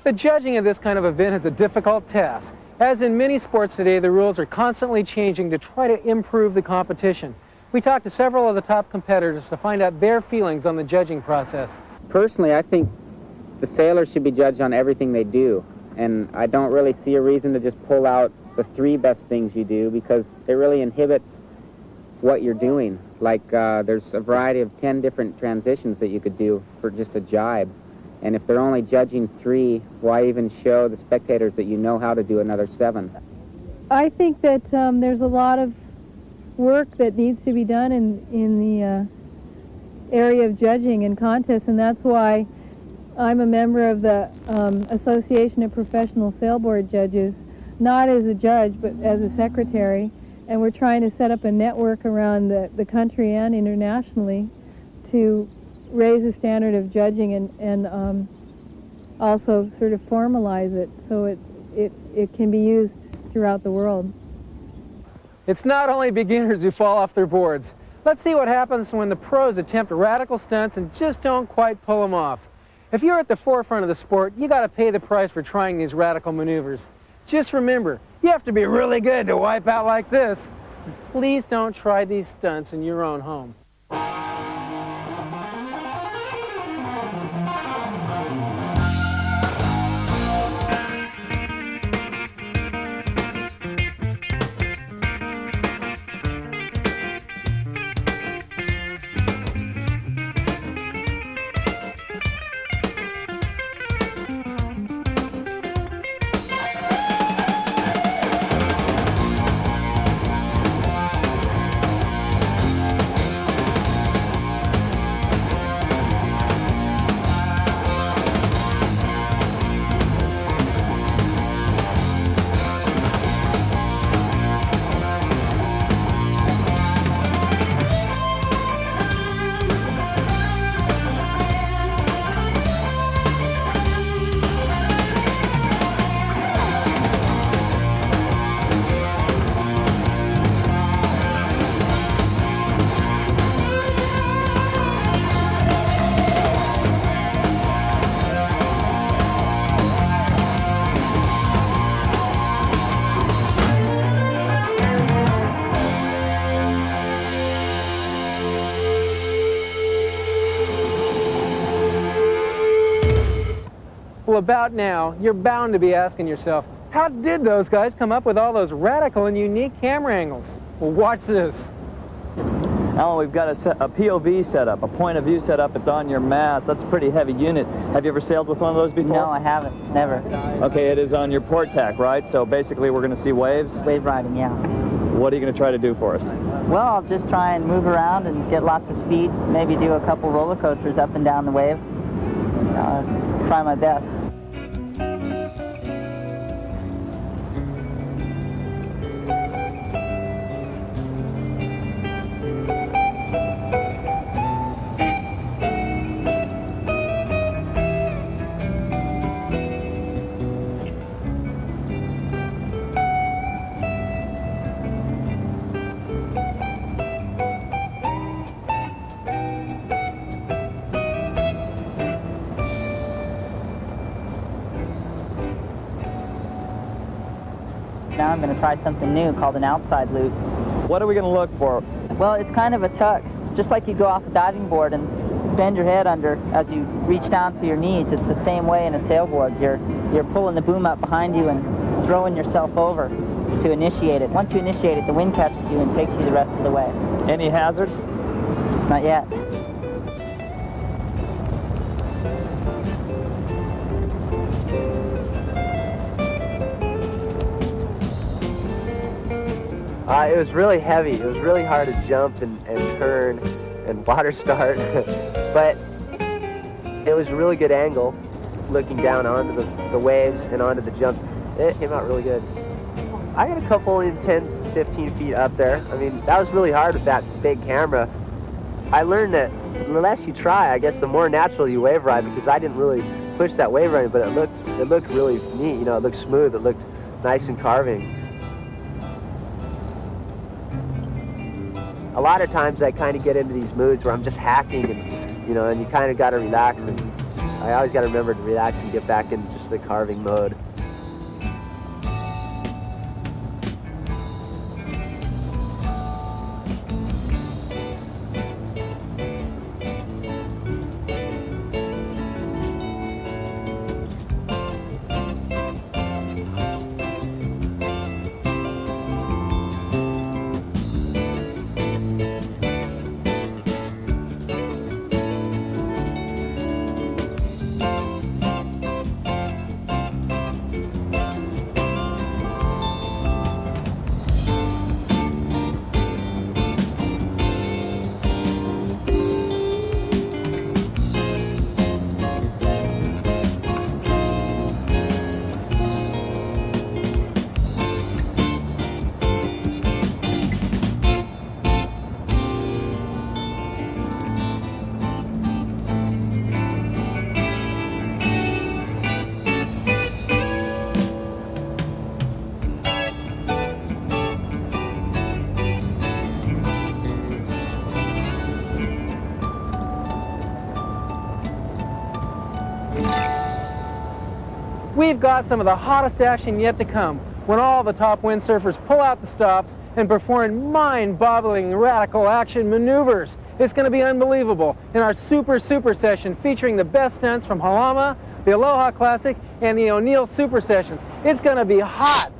The judging of this kind of event is a difficult task. As in many sports today, the rules are constantly changing to try to improve the competition. We talked to several of the top competitors to find out their feelings on the judging process. Personally, I think the sailors should be judged on everything they do, and I don't really see a reason to just pull out the 3 best things you do, because it really inhibits what you're doing. Like there's a variety of 10 different transitions that you could do for just a jibe. And if they're only judging 3, why even show the spectators that you know how to do another 7? I think that there's a lot of work that needs to be done in the area of judging and contests, and that's why I'm a member of the Association of Professional Sailboard Judges, not as a judge, but as a secretary. And we're trying to set up a network around the country and internationally to raise the standard of judging and also sort of formalize it so it can be used throughout the world. It's not only beginners who fall off their boards. Let's see what happens when the pros attempt radical stunts and just don't quite pull them off. If you're at the forefront of the sport, you got to pay the price for trying these radical maneuvers. Just remember, you have to be really good to wipe out like this. Please don't try these stunts in your own home. Well, about now, you're bound to be asking yourself, how did those guys come up with all those radical and unique camera angles? Well, watch this. Alan, we've got a POV set up, a point of view set up. It's on your mast. That's a pretty heavy unit. Have you ever sailed with one of those before? No, I haven't. Never. Okay, it is on your port tack, right? So basically we're going to see waves? Wave riding, yeah. What are you going to try to do for us? Well, I'll just try and move around and get lots of speed. Maybe do a couple roller coasters up and down the wave. Try my best. Now I'm going to try something new called an outside loop. What are we going to look for? Well, it's kind of a tuck. Just like you go off a diving board and bend your head under as you reach down to your knees. It's the same way in a sailboard. You're pulling the boom up behind you and throwing yourself over to initiate it. Once you initiate it, the wind catches you and takes you the rest of the way. Any hazards? Not yet. It was really heavy. It was really hard to jump and turn and water start, but it was a really good angle looking down onto the waves and onto the jumps. It came out really good. I got a couple in 10, 15 feet up there. I mean, that was really hard with that big camera. I learned that the less you try, I guess the more natural you wave ride, because I didn't really push that wave riding, but it looked really neat. You know, it looked smooth. It looked nice and carving. A lot of times I kind of get into these moods where I'm just hacking and, you know, and you kind of got to relax. And I always got to remember to relax and get back into just the carving mode. We've got some of the hottest action yet to come when all the top windsurfers pull out the stops and perform mind-boggling radical action maneuvers. It's going to be unbelievable in our super session featuring the best stunts from Halama, the Aloha Classic, and the O'Neill Super Sessions. It's going to be hot.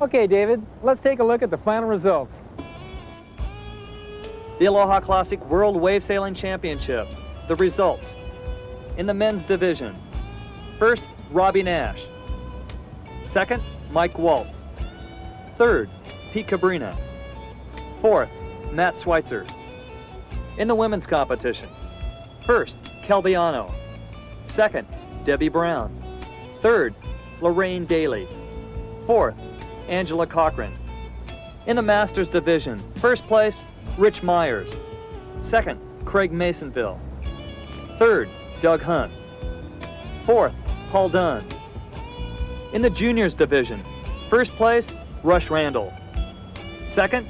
Okay, David, let's take a look at the final results. The Aloha Classic World Wave Sailing Championships. The results. In the men's division, first, Robbie Nash. Second, Mike Waltz. Third, Pete Cabrina. Fourth, Matt Schweitzer. In the women's competition, first, Kelbiano. Second, Debbie Brown. Third, Lorraine Daly. Fourth, Angela Cochran. In the masters division, first place, Rich Myers. Second, Craig Masonville. Third, Doug Hunt. Fourth, Paul Dunn. In the juniors division, first place, Rush Randall. Second,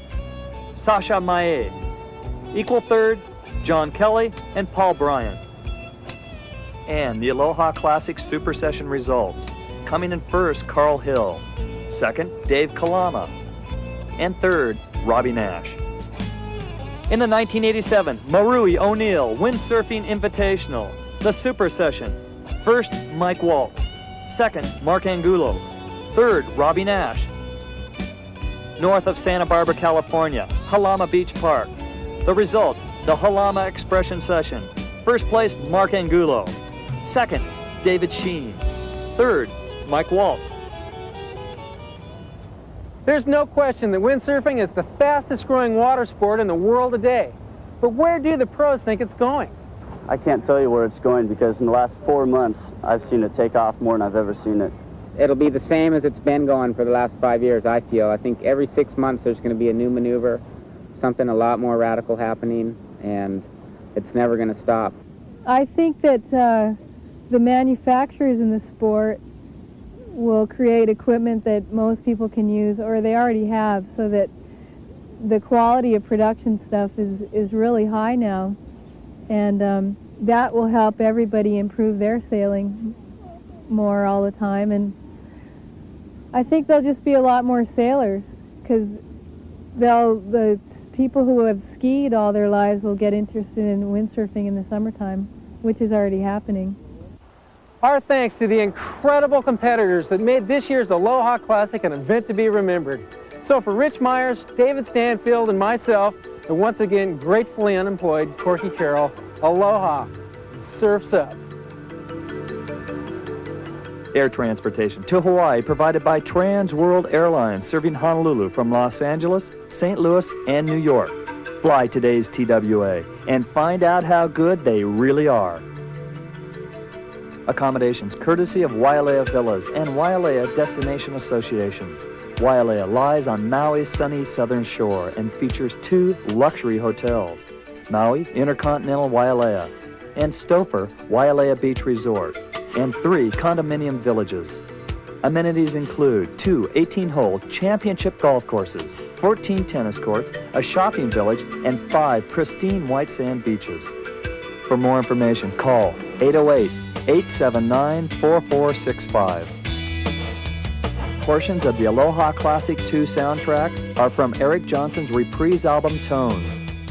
Sasha Mae. Equal third, John Kelly and Paul Bryan. And the Aloha Classic Super Session results. Coming in first, Carl Hill. Second, Dave Kalama. And third, Robbie Nash. In the 1987 Marui O'Neill Windsurfing Invitational, the Super Session, first, Mike Waltz. Second, Mark Angulo. Third, Robbie Nash. North of Santa Barbara, California, Halama Beach Park. The results, the Halama Expression Session. First place, Mark Angulo. Second, David Sheen. Third, Mike Waltz. There's no question that windsurfing is the fastest growing water sport in the world today. But where do the pros think it's going? I can't tell you where it's going because in the last 4 months, I've seen it take off more than I've ever seen it. It'll be the same as it's been going for the last 5 years, I feel. I think every 6 months there's going to be a new maneuver, something a lot more radical happening, and it's never going to stop. I think that the manufacturers in the sport will create equipment that most people can use, or they already have, so that the quality of production stuff is really high now. And that will help everybody improve their sailing more all the time. And I think there'll just be a lot more sailors, because the people who have skied all their lives will get interested in windsurfing in the summertime, which is already happening. Our thanks to the incredible competitors that made this year's Aloha Classic an event to be remembered. So for Rich Myers, David Stanfield, and myself, and once again gratefully unemployed Corky Carroll, aloha, surf's up. Air transportation to Hawaii provided by Trans World Airlines, serving Honolulu from Los Angeles, St. Louis, and New York. Fly today's TWA and find out how good they really are. Accommodations courtesy of Wailea Villas and Wailea Destination Association. Wailea lies on Maui's sunny southern shore and features 2 luxury hotels, Maui Intercontinental Wailea and Stouffer Wailea Beach Resort, and 3 condominium villages. Amenities include 2 18-hole championship golf courses, 14 tennis courts, a shopping village, and 5 pristine white sand beaches. For more information, call 808-879-4465. Portions of the Aloha Classic 2 soundtrack are from Eric Johnson's Reprise album Tones,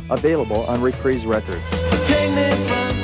available on Reprise Records. Take me from